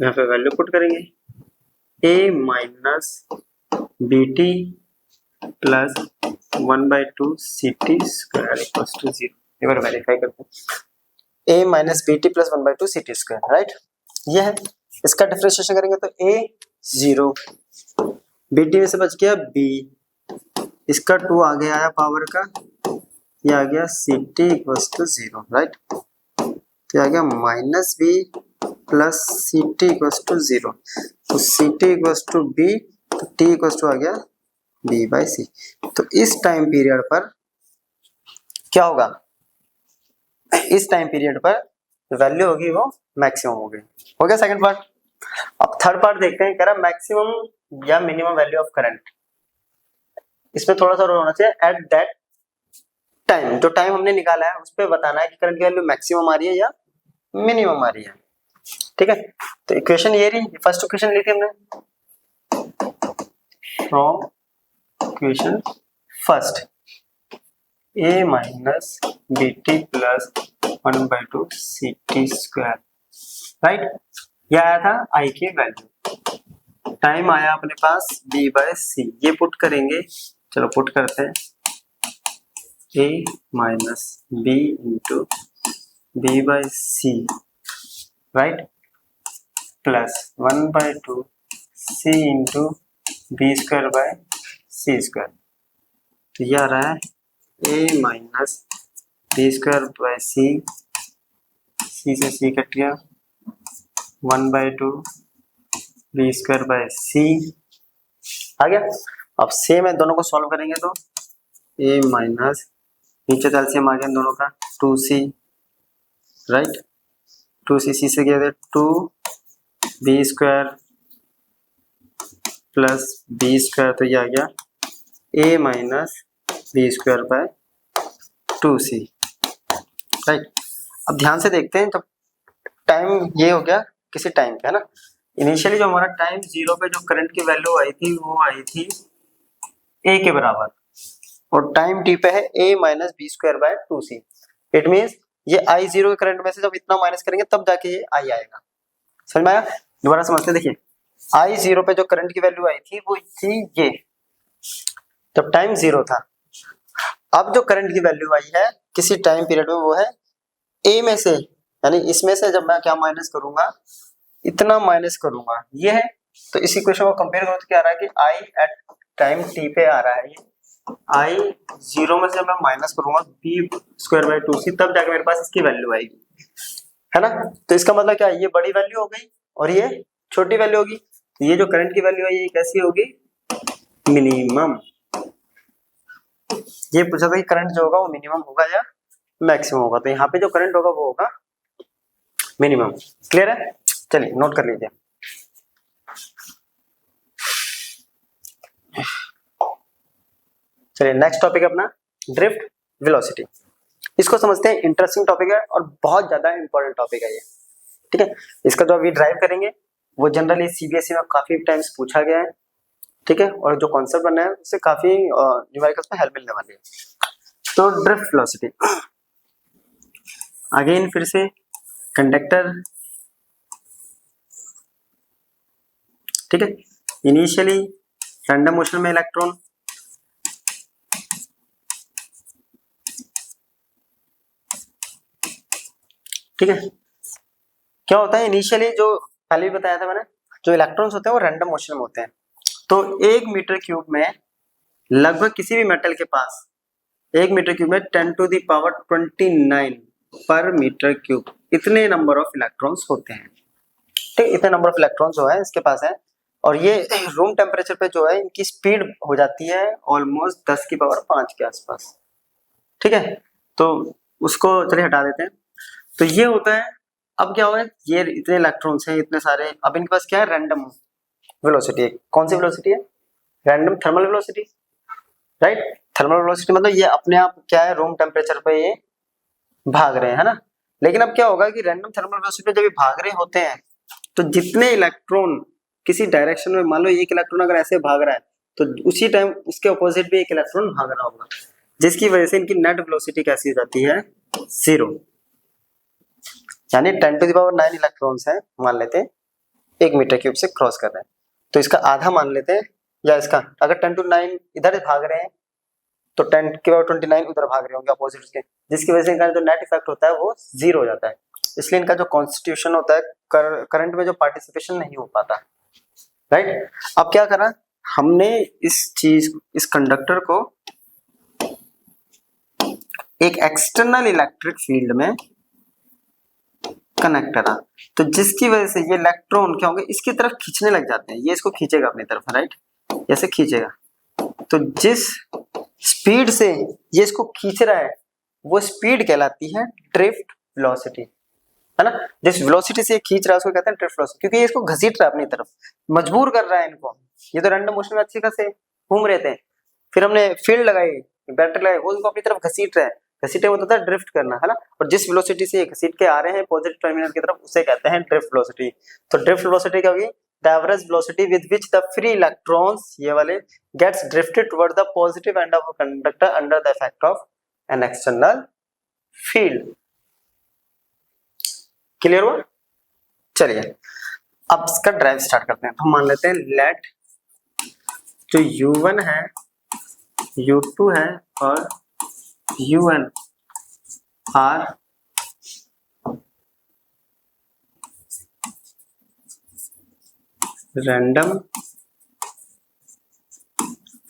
यहाँ पे वैल्यू पुट करेंगे a minus B T plus 1 by 2 C T square equals to 0। एक बार वेरीफाई करते हैं, a minus B T plus 1 by 2 C T square, right. ये है, इसका डिफरेंशिएशन करेंगे तो a 0, बी टी में से बच गया b, इसका 2 आगे आया पावर का, ये आ गया C T equals to 0, right. तो आ गया minus B plus C T equals to 0। तो C T equals to B, तो टी इक्वल्स टू आ गया बी बाई सी। तो इस टाइम पीरियड पर क्या होगा, इस टाइम पीरियड पर वैल्यू होगी वो मैक्सिमम होगी। हो गया सेकंड पार्ट। अब थर्ड पार्ट देखते हैं, कह रहा मैक्सिमम या मिनिमम वैल्यू ऑफ करंट। इसमें थोड़ा सा होना चाहिए एट दैट टाइम, जो टाइम हमने निकाला है उस पर बताना है कि करंट की वैल्यू मैक्सिमम आ रही है या मिनिमम आ रही है। ठीक है, तो इक्वेशन ये रही, फर्स्ट इक्वेशन ली थी हमने from equation first, a minus B T plus 1 by 2 C T square, right. यह आया था I की वैल्यू, टाइम आया अपने पास b बाय सी, ये पुट करेंगे। चलो पुट करते हैं, a minus B into B by C, right, plus 1/2 c into B square by C square. तो ये आ रहा है a minus B square by C से सी कट गया 1/2 बी स्क्वायर बाय सी आ गया। अब सेम है, दोनों को सॉल्व करेंगे तो a माइनस नीचे कैल्सियम आ गया दोनों का 2c राइट 2c सी से गया 2 B square plus B square, तो ये आ गया a minus B square by 2c right. अब ध्यान से देखते हैं, तो टाइम ये हो गया किसी टाइम पे है ना। इनिशियली जो हमारा टाइम जीरो पे जो करंट की वैल्यू आई थी वो आई थी a के बराबर, और टाइम t पे है a minus B square by 2c। It means ये i जीरो के करंट में से जब इतना माइनस करेंगे तब जाके ये i आएगा। समझ में आया? दोबारा समझते, देखिए i जीरो पे जो करंट की वैल्यू आई थी वो थी ये, जब टाइम जीरो था। अब जो करंट की वैल्यू आई है किसी टाइम पीरियड में वो है a में से, यानी इसमें से जब मैं क्या माइनस करूंगा, इतना माइनस करूंगा, ये है। तो इस इक्वेशन को कंपेयर करो तो क्या आ रहा है कि i एट टाइम t पे आ रहा है, ये i जीरो में से मैं माइनस करूंगा b स्क्वायर बाय 2c, तब जाके मेरे पास इसकी वैल्यू आएगी, है ना। तो इसका मतलब क्या है, ये बड़ी वैल्यू हो गई और ये छोटी वैल्यू होगी। तो ये जो करंट की वैल्यू है ये कैसी होगी, मिनिमम। ये पूछा था कि करंट जो होगा वो मिनिमम होगा या मैक्सिमम होगा, तो यहाँ पे जो करंट होगा वो होगा मिनिमम। क्लियर है? चलिए नोट कर लीजिए। चलिए नेक्स्ट टॉपिक अपना ड्रिफ्ट वेलोसिटी। इसको समझते हैं, इंटरेस्टिंग टॉपिक है और बहुत ज्यादा इंपॉर्टेंट टॉपिक है ये, ठीक है। इसका जो अभी ड्राइव करेंगे वो जनरली सीबीएसई में काफी टाइम्स पूछा गया है, ठीक है, और जो कॉन्सेप्ट बना है उससे काफी न्यूमेरिकल्स में हेल्प मिलने वाली है। तो ड्रिफ्ट वेलोसिटी अगेन फिर से कंडक्टर, ठीक है, इनिशियली रैंडम मोशन में इलेक्ट्रॉन, ठीक है। क्या होता है इनिशियली, जो पहले भी बताया था मैंने, जो इलेक्ट्रॉन्स होते हैं वो रैंडम मोशन में होते हैं। तो 1 मीटर क्यूब में लगभग किसी भी मेटल के पास 1 मीटर क्यूब में 10⁻29 पर मीटर क्यूब इतने नंबर ऑफ इलेक्ट्रॉन्स होते हैं, ठीक, इतने नंबर ऑफ इलेक्ट्रॉन्स जो है इसके पास है। और ये रूम टेम्परेचर पे जो है इनकी स्पीड हो जाती है ऑलमोस्ट 10⁵ के आसपास, ठीक है। तो उसको चलिए हटा देते हैं। तो ये होता है, अब क्या होगा, ये इतने इलेक्ट्रॉन्स हैं इतने सारे, अब इनके पास क्या है, रैंडम वेलोसिटी है। कौन सी वेलोसिटी है, random thermal velocity, right. Thermal velocity मतलब ये अपने आप क्या है, रूम टेम्परेचर पे ये भाग रहे हैं, है ना। लेकिन अब क्या होगा कि रैंडम थर्मल वेलोसिटी जब ये भाग रहे होते हैं तो जितने इलेक्ट्रॉन किसी डायरेक्शन में, मान लो एक इलेक्ट्रॉन अगर ऐसे भाग रहा है तो उसी टाइम उसके ऑपोजिट भी एक इलेक्ट्रॉन भाग रहा होगा, जिसकी वजह से इनकी नेट वेलोसिटी कैसी हो जाती है, 0। यानी 10⁹ इलेक्ट्रॉन्स हैं, मान लेते हैं 1 मीटर क्यूब से क्रॉस कर रहे हैं, तो इसका आधा मान लेते हैं, या इसका अगर 10⁹ इधर भाग रहे हैं तो 10⁻29 उधर भाग रहे होंगे अपोजिट के, जिसकी वजह से इनका जो नेट इफेक्ट होता है वो 0 हो जाता है। इसलिए इनका जो कॉन्स्टिट्यूशन होता है, करंट में जो पार्टिसिपेशन नहीं हो पाता, राइट। अब क्या करा हमने, इस कंडक्टर को एक एक्सटर्नल इलेक्ट्रिक फील्ड में कनेक्ट करा, तो जिसकी वजह से ये इलेक्ट्रॉन क्या होंगे, इसकी तरफ खींचने लग जाते हैं, ये इसको खींचेगा अपनी तरफ, राइट, ऐसे खींचेगा। तो जिस स्पीड से ये इसको खींच रहा है वो स्पीड कहलाती है ड्रिफ्ट वेलोसिटी, है ना। जिस वेलोसिटी से ये खींच रहा है उसको कहते हैं ड्रिफ्ट वेलोसिटी, क्योंकि ये इसको घसीट रहा है अपनी तरफ, मजबूर कर रहा है इनको। ये तो रैंडम मोशन में अच्छे खासे घूम रहे थे, फिर हमने फील्ड लगाई, बैटरी लगाई, वो इनको अपनी तरफ घसीट रहा है। घसीटे होता है ड्रिफ्ट करना, है ना। और जिस वेलोसिटी से ये घसीट के आ रहे हैं पॉजिटिव टर्मिनल की तरफ, उसे कहते हैं ड्रिफ्ट वेलोसिटी। तो ड्रिफ्ट वेलोसिटी क्या होगी, the average velocity with which the free electrons, ये वाले, gets drifted toward the positive end of a conductor under the effect of an external field. Clear हुआ? चलिए अब इसका ड्राइव स्टार्ट करते हैं। तो मान लेते हैं लेट जो U1 है, U2 है और UN are random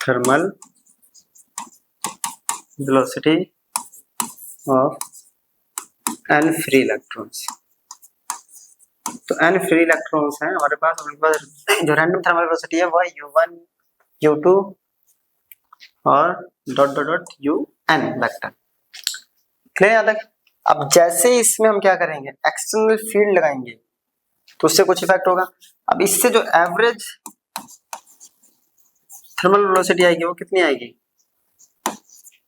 thermal velocity of n free electrons. तो n फ्री इलेक्ट्रॉन्स हैं हमारे पास, उनके पास जो रैंडम थर्मल वेलोसिटी है वह u1 u2 और dot dot dot un vector. Clear याद है? अब जैसे इसमें हम क्या करेंगे, एक्सटर्नल फील्ड लगाएंगे तो उससे कुछ इफेक्ट होगा। अब इससे जो एवरेज थर्मल वेलोसिटी आएगी वो कितनी आएगी,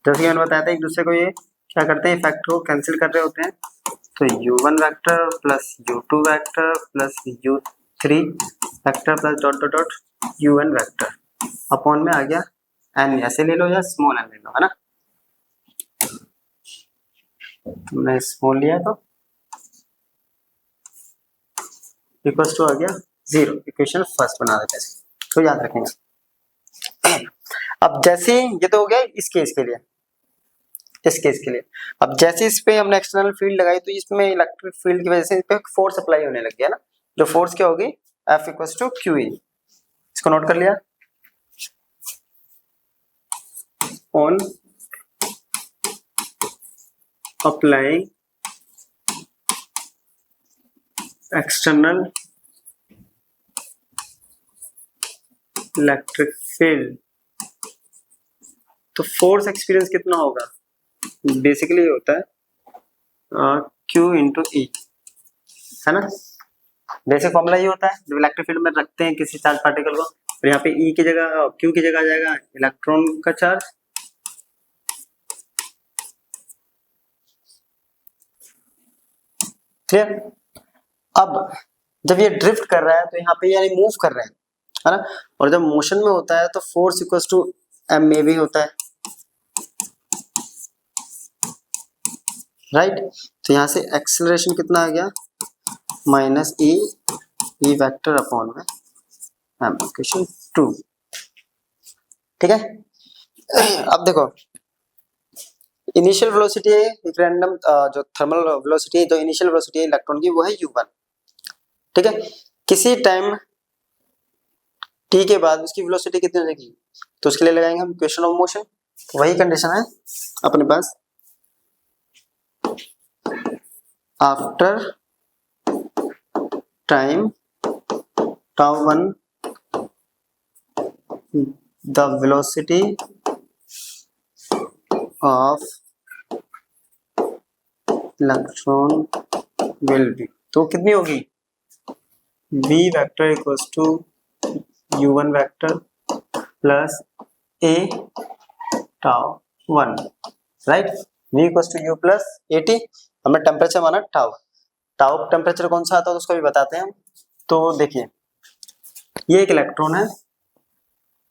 जैसे मैंने बताया था एक दूसरे को ये क्या करते हैं, इफेक्ट को कैंसिल कर रहे होते हैं। तो u1 vector plus u2 vector plus u3 vector plus dot dot dot un vector upon में आ गया n, ऐसे ले लो या स्मॉल n ले लो, है ना। तुमने स्मॉल लिया तो इक्वल्स टू आ गया 0। इक्वेशन फर्स्ट बना देते हैं, तो याद रखेंगे। अब जैसे ये तो हो गया इस केस के लिए, इस केस के लिए। अब जैसे इस पे हमने एक्सटर्नल फील्ड लगाई तो इसमें इलेक्ट्रिक फील्ड की वजह से इस पे फोर्स अप्लाई होने लग गया ना, जो फोर्स क्या होगी F इक्वल्स टू QE। इसको नोट कर लिया। On applying external electric field, तो फोर्स एक्सपीरियंस कितना होगा, बेसिकली होता है Q इंटू E, है ना। बेसिक फॉर्मूला ये होता है जब इलेक्ट्रिक फील्ड में रखते हैं किसी चार्ज पार्टिकल को, और यहाँ पे E की जगह Q की जगह आ जाएगा इलेक्ट्रॉन का चार्ज, क्लियर। अब जब ये ड्रिफ्ट कर रहा है तो यहाँ पे यानी मूव कर रहे हैं, है ना, और जब मोशन में होता है तो फोर्स इक्वल्स टू m में भी होता है, राइट। तो यहाँ से एक्सेलरेशन कितना आ गया माइनस e वेक्टर अपॉन में m, क्वेश्चन 2, ठीक है। अब देखो इनिशियल वेलोसिटी है एक रैंडम जो थर्मल वेलोसिटी है, जो इनिशियल वेलोसिटी है इलेक्ट्रॉन की वो है u1, ठीक है। किसी टाइम t के बाद उसकी वेलोसिटी कितनी हो जाएगी, तो उसके लिए लगाएंगे हम इक्वेशन ऑफ मोशन। तो वही कंडीशन है अपने पास, after time τ1 the velocity of electron will be, तो कितनी होगी v vector equals to u1 vector plus a τ1, right. v equals to u plus at, हमें टेम्परेचर माना टाउ, टाउ टेम्परेचर कौन सा आता है तो उसको भी बताते हैं हम। तो देखिए ये एक इलेक्ट्रॉन है,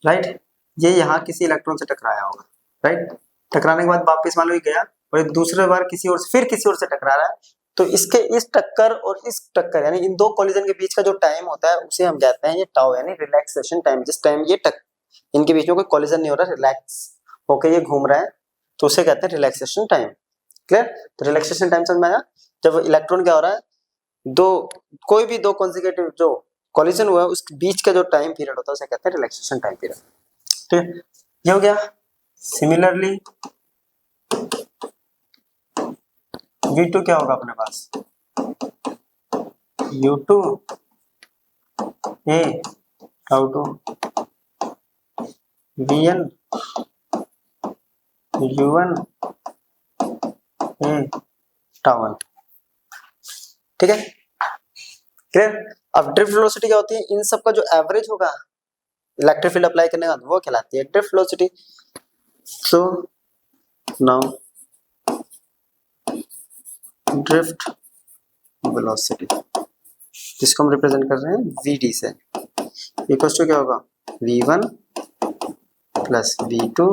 राइट, ये यहाँ किसी इलेक्ट्रॉन से टकराया होगा, राइट। टकराने के बाद वापस मान लो ये गया और एक दूसरे बार किसी और से, फिर किसी और से टकरा रहा है, तो इसके इस टक्कर और इस टक्कर यानी इन दो कॉलिजन के बीच का जो टाइम होता है उसे हम कहते हैं ये टाउ यानी रिलैक्सेशन टाइम। जिस टाइम ये इनके बीच में कोई कॉलिजन नहीं हो रहा, रिलैक्स होके ये घूम रहा है, तो उसे कहते हैं रिलैक्सेशन टाइम, क्लियर। तो रिलैक्सेशन टाइम समझ में आया, जब इलेक्ट्रॉन क्या हो रहा है, कोई भी दो कॉन्जिक्यूटिव जो कॉलिजन हुआ है उसके बीच का जो टाइम पीरियड होता है उसे कहते हैं रिलैक्सेशन टाइम पीरियड, ठीक है। ये हो गया। सिमिलरली v2 क्या होगा अपने पास, u2 a τ2 vn u1 a τ1, ठीक है, क्लियर। अब ड्रिफ्ट वेलोसिटी क्या होती है, इन सब का जो एवरेज होगा इलेक्ट्रिक फील्ड अप्लाई करने का वो कहलाती है drift velocity. So now drift velocity जिसको हम रिप्रेजेंट कर रहे हैं vd से, इक्वल टू क्या होगा v1 प्लस v2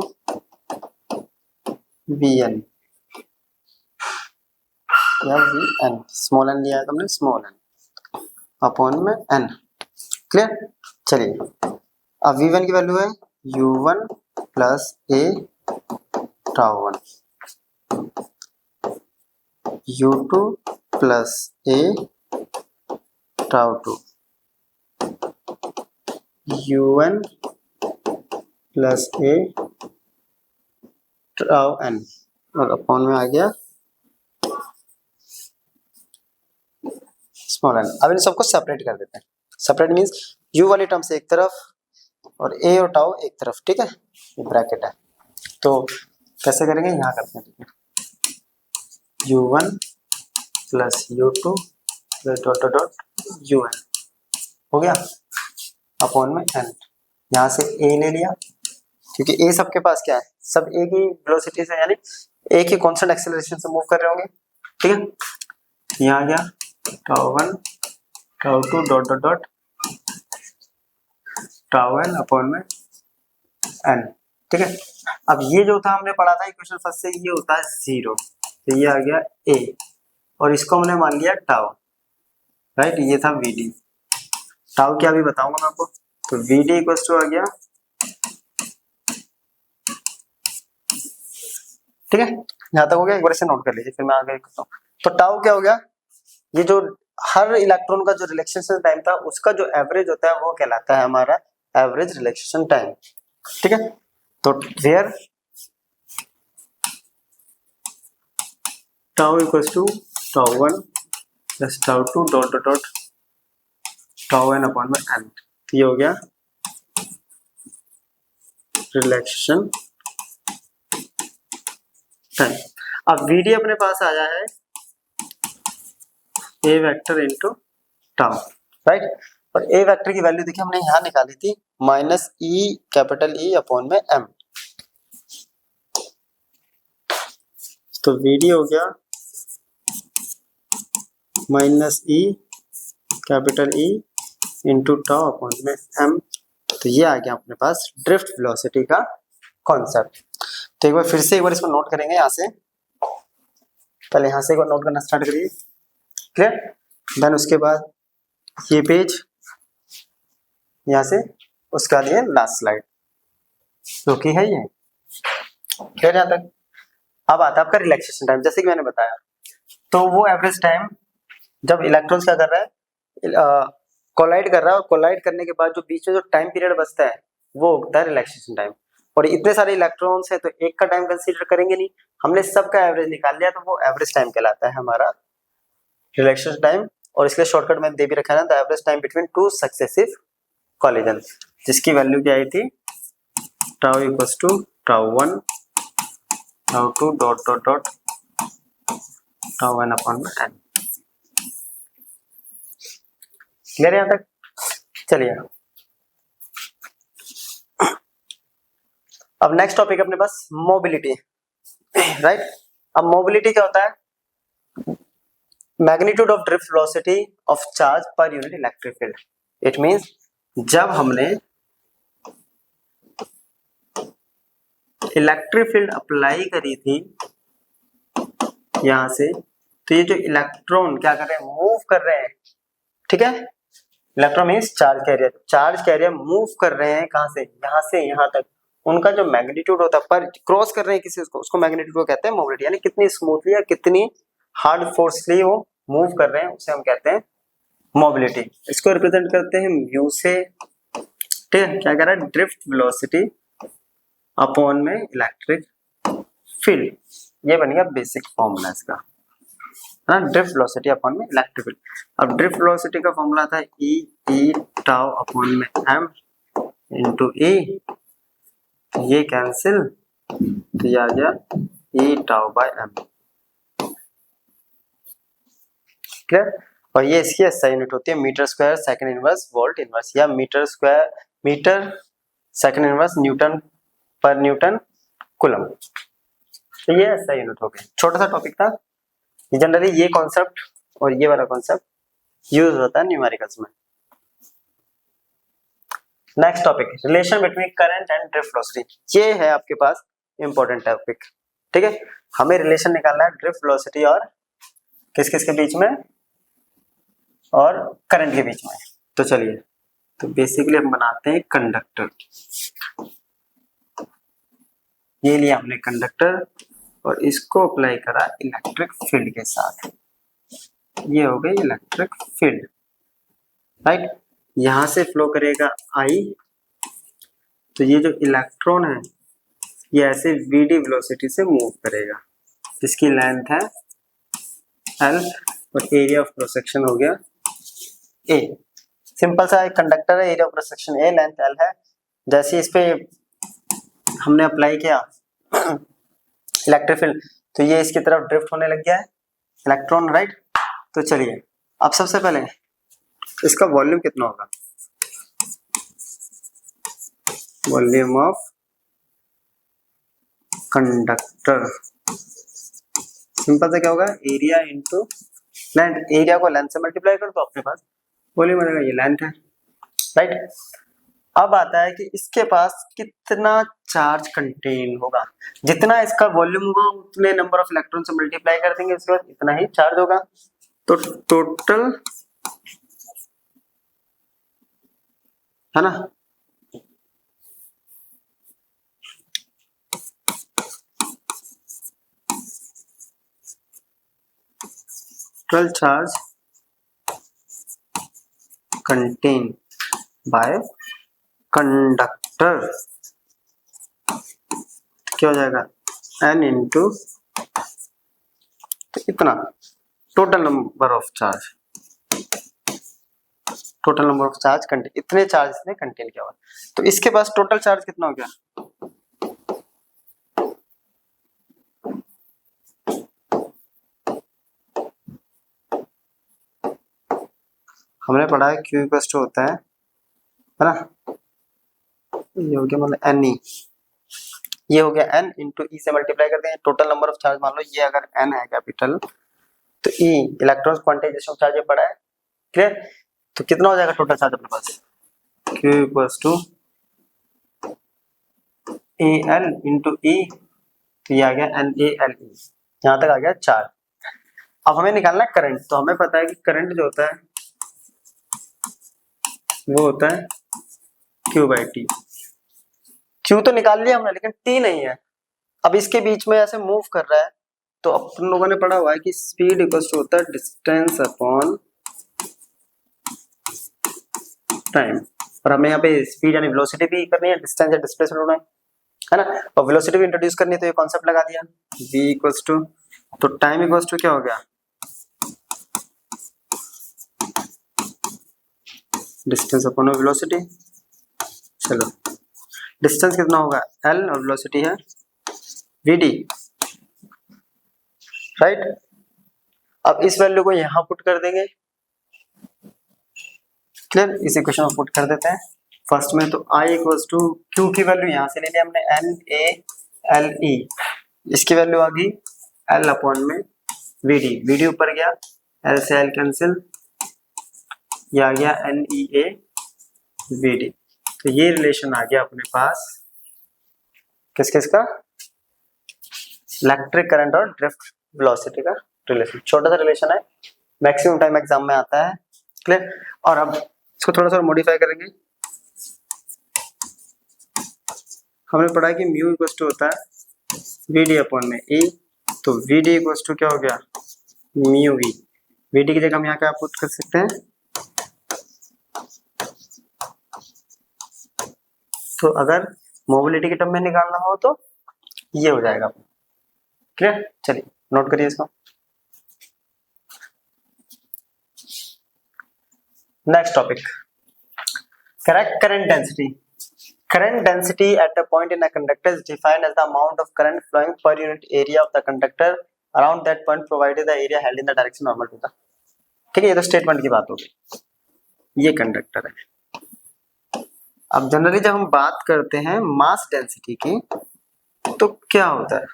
vn या vn, स्मॉल n लिया है तुमने, स्मॉल n अपॉन में n, क्लियर। चलिए अब v1 की वैल्यू है u1 plus a τ1 u2 plus a τ2 u1 plus A tau N और अपॉन में आ गया स्मॉल एन। अब इन सबको सेपरेट कर देते हैं। सेपरेट मीन्स u वाली टर्म से एक तरफ और ए और टाउ एक तरफ, ठीक है, ये ब्रैकेट है। तो कैसे करेंगे, यहाँ करते हैं, ठीक है, u1 plus u2 plus dot dot dot un हो गया अपॉन में n। यहाँ से a ले लिया क्योंकि a सबके पास क्या है, सब एक ही वेलोसिटी से यानी एक ही कांस्टेंट एक्सेलरेशन से मूव कर रहे होंगे, ठीक है। यहाँ आ गया टाउ1 टाउ2 dot dot dot tau n upon में n, ठीक है। अब ये जो था हमने पढ़ा था इक्वेशन फर्स्ट से, ये होता है 0, तो ये आ गया a और इसको हमने मान लिया टाउ, राइट, ये था vd। टाउ क्या अभी बताऊंगा मैं आपको, तो vd इक्वल टू आ गया, ठीक है, यहाँ तक हो गया। एक बार से नोट कर लीजिए फिर मैं आगे करता हूँ। तो टाउ क्या हो गया, ये जो हर इलेक्ट्रॉन का जो रिलैक्सेशन टाइम था उसका जो एवरेज होता है वो कहलाता है हमारा एवरेज रिलैक्सेशन टाइम, ठीक है। तो वेयर टाउ इक्वल्स टू टाउ1 प्लस टाउ2 dot dot dot tau n upon में n, ये हो गया रिलैक्सेशन टाइम। अब vd अपने पास आया है a vector into tau, right, और a वेक्टर की वैल्यू देखिए हमने यहाँ निकाली थी minus E capital E upon में m। तो vd हो गया minus E capital E into tau upon में m। तो ये आ गया अपने पास ड्रिफ्ट वेलोसिटी का कॉन्सेप्ट। तो एक बार फिर से एक बार इसको नोट करेंगे, यहाँ से पहले यहाँ से एक बार नोट करना स्टार्ट करिए, क्लियर। देन उसके बाद ये पेज यहाँ से, उसका लिए लास्ट स्लाइड जो कि है ये, क्लियर यहाँ तक। अब आता है आपका रिलैक्सेशन टाइम, जैसे कि मैंने बताया, तो वो एवरेज टाइम जब इलेक्ट्रॉन्स क्या कर रहा है, कोलाइड कर रहा है, और कोलाइड करने के बाद जो बीच में जो टाइम पीरियड बचता है वो होता है रिलैक्सेशन टाइम। और इतने सारे इलेक्ट्रॉन्स है तो एक का टाइम कंसीडर करेंगे नहीं, हमने सबका एवरेज निकाल लिया, तो वो एवरेज टाइम कहलाता है हमारा रिलैक्सेशन टाइम। और इसके लिए शॉर्टकट में दे भी रखा है ना, the average time between two successive collision, जिसकी वैल्यू क्या आई थी, टाउ इक्वल्स टू टाउ1 टाउ2 dot dot dot tau n upon में n, क्लियर है यहाँ तक। चलिए अब नेक्स्ट टॉपिक अपने पास मोबिलिटी, राइट। अब मोबिलिटी क्या होता है, magnitude of drift velocity of charge per unit electric field. It means जब हमने इलेक्ट्रिक फील्ड अप्लाई करी थी यहां से, तो ये जो इलेक्ट्रॉन क्या कर रहे हैं, मूव कर रहे हैं, ठीक है। Electron means charge carrier move कर रहे हैं कहां से यहाँ तक, उनका जो मैग्नीट्यूड होता है पर क्रॉस कर रहे हैं किसी उसको मैग्नीट्यूड को कहते हैं मोबिलिटी, यानी कितनी स्मूथली या कितनी हार्ड फोर्सली वो मूव कर रहे हैं उसे हम कहते हैं मोबिलिटी। इसको रिप्रेजेंट करते हैं म्यू से, ठीक है। क्या कह रहा है, ड्रिफ्ट वेलोसिटी अपॉन में इलेक्ट्रिक फील्ड, ये बन गया बेसिक फॉर्मूला इसका, है ना, ड्रिफ्ट वेलोसिटी अपॉन में इलेक्ट्रिक फील्ड। अब ड्रिफ्ट वेलोसिटी का फॉर्मूला था ई टाउ अपॉन में m इंटू ए, ये कैंसिल, तो ये आ गया E tau by m, clear. और ये इसकी एसआई यूनिट होती है metre square second inverse volt inverse, या मीटर सेकंड इनवर्स न्यूटन पर न्यूटन कूलम। तो ये एसआई यूनिट हो गया, छोटा सा टॉपिक था। जनरली ये कॉन्सेप्ट और ये वाला कॉन्सेप्ट यूज होता है न्यूमेरिकल्स में। Next topic, relation between current and drift velocity. ये है आपके पास इंपॉर्टेंट टॉपिक, ठीक है। हमें रिलेशन निकालना है ड्रिफ्ट वेलोसिटी और किस किस के बीच में, और करंट के बीच में। तो चलिए, तो बेसिकली हम बनाते हैं कंडक्टर, ये लिया हमने कंडक्टर और इसको अप्लाई करा इलेक्ट्रिक फील्ड के साथ, ये हो गई इलेक्ट्रिक फील्ड, राइट। यहां से फ्लो करेगा आई, तो ये जो इलेक्ट्रॉन है ये ऐसे वीडी वेलोसिटी से मूव करेगा, इसकी लेंथ है एल और एरिया ऑफ क्रॉस सेक्शन हो गया ए। सिंपल सा एक कंडक्टर है, area of cross section A, length L है। जैसे इस पे हमने अप्लाई किया इलेक्ट्रिक फील्ड, तो ये इसकी तरफ ड्रिफ्ट होने लग गया है इलेक्ट्रॉन, राइट। तो चलिए अब सबसे पहले इसका वॉल्यूम कितना होगा, वॉल्यूम ऑफ कंडक्टर, सिंपल से क्या होगा, एरिया इंटू लेंथ। एरिया को लेंथ से मल्टीप्लाई कर दो, अपने पास वॉल्यूम आ जाएगा, ये लेंथ है, राइट। अब आता है कि इसके पास कितना चार्ज कंटेन होगा, जितना इसका वॉल्यूम होगा उतने नंबर ऑफ इलेक्ट्रॉन से मल्टीप्लाई कर देंगे, इसके बाद इतना ही चार्ज होगा। तो टोटल है ना, total charge contain by conductor क्या हो जाएगा, n इंटू, तो इतना total number of charge, total number of charge contain, इतने चार्ज ने कंटेन किया हुआ। तो इसके पास टोटल चार्ज कितना हो गया, हमने पढ़ा है Q इक्वल टू होता है ना, ये हो गया मतलब एन ई, ये हो गया n इंटू ई से मल्टीप्लाई करते हैं, टोटल नंबर ऑफ चार्ज मान लो ये अगर n है कैपिटल, तो ई इलेक्ट्रॉन्स क्वांटाइजेशन ऑफ चार्ज ये बड़ा है, क्लियर। तो कितना हो जाएगा टोटल चार्ज अपने पास, Q equals to A L into E, तो ये आ गया एन ए एल ई, यहाँ तक आ गया चार्ज। अब हमें निकालना है करंट, तो हमें पता है कि करंट जो होता है वो होता है Q बाई टी। Q तो निकाल लिया हमने, लेकिन T नहीं है। अब इसके बीच में ऐसे मूव कर रहा है, तो अपन लोगों ने पढ़ा हुआ है कि स्पीड इक्वल्स टू होता है डिस्टेंस अपॉन टाइम, और हमें यहाँ पे स्पीड यानी वेलोसिटी भी करनी है, डिस्टेंस या डिस्प्लेसमेंट होना है ना, और वेलोसिटी भी इंट्रोड्यूस करनी है, तो ये कॉन्सेप्ट लगा दिया v इक्वल्स टू, तो टाइम इक्वल्स टू क्या हो गया, डिस्टेंस अपॉन वेलोसिटी। चलो डिस्टेंस कितना होगा l और वेलोसिटी है vd, राइट। अब इस वैल्यू को यहां पुट कर देंगे, क्लियर। इस इक्वेशन में पुट कर देते हैं फर्स्ट में, तो I इक्वल्स टू Q की वैल्यू यहां से ले लिया हमने N A L E, इसकी वैल्यू आ गई L अपॉन में VD, VD ऊपर गया, L से L कैंसिल, ये आ गया N E A VD। तो ये रिलेशन आ गया अपने पास किस किस का, इलेक्ट्रिक करंट और ड्रिफ्ट वेलोसिटी का रिलेशन। छोटा सा रिलेशन है, मैक्सिमम टाइम एग्जाम में आता है, क्लियर। और अब इसको थोड़ा सा मॉडिफाई करेंगे। हमने पढ़ा कि म्यू इक्वल टू होता है VD अपॉन में E, तो VD इक्वल टू क्या हो गया, म्यू V। VD की जगह हम यहाँ क्या पुट कर सकते हैं, तो अगर मोबिलिटी के टर्म में निकालना हो तो ये हो जाएगा, क्लियर। चलिए नोट करिए इसको। Next topic, correct current density. Current density at a point in a conductor is defined as the amount of current flowing per unit area of the conductor around that point provided the area held in the direction normal to the, ठीक है। ये तो statement की बात होगी, ये conductor है। अब जनरली जब हम बात करते हैं मास डेंसिटी की, तो क्या होता है,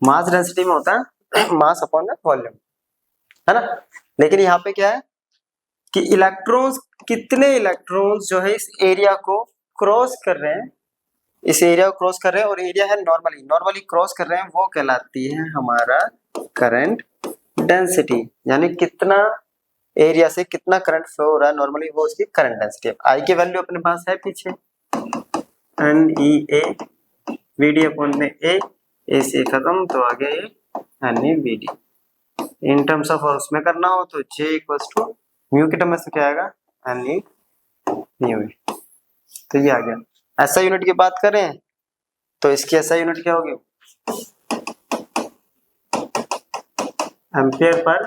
मास डेंसिटी में होता है मास अपॉन वॉल्यूम, है ना। लेकिन यहाँ पे क्या है कि इलेक्ट्रॉन्स, कितने इलेक्ट्रॉन्स जो है इस एरिया को क्रॉस कर रहे हैं, इस एरिया को क्रॉस कर रहे हैं, और एरिया है नॉर्मली क्रॉस कर रहे हैं, वो कहलाती है हमारा करंट डेंसिटी। यानी कितना एरिया से कितना करंट फ्लो हो रहा है नॉर्मली, वो उसकी करंट डेंसिटी है। आई की वैल्यू अपने पास है पीछे, NEA VD अपॉन में A, AC खत्म तो आगे NABD। इन टर्म्स ऑफ और उसमें करना हो तो J इक्वल्स टू म्यू के टर्म में से क्या आएगा NE म्यू। तो ये आ गया। ऐसा यूनिट की बात करें तो इसकी ऐसा यूनिट क्या होगी, ampere per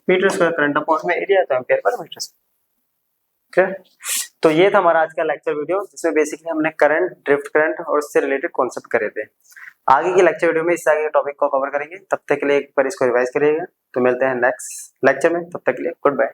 metre square. Current upon में एरिया तो एम्पियर पर मीटर स्क्वायर। तो ये था हमारा आज का लेक्चर वीडियो, जिसमें बेसिकली हमने करंट, ड्रिफ्ट करंट और उससे रिलेटेड कॉन्सेप्ट करे थे। आगे की लेक्चर वीडियो में इससे आगे टॉपिक को कवर करेंगे। तब तक के लिए एक बार इसको रिवाइज करिएगा। तो मिलते हैं नेक्स्ट लेक्चर में, तब तक के लिए गुड बाय।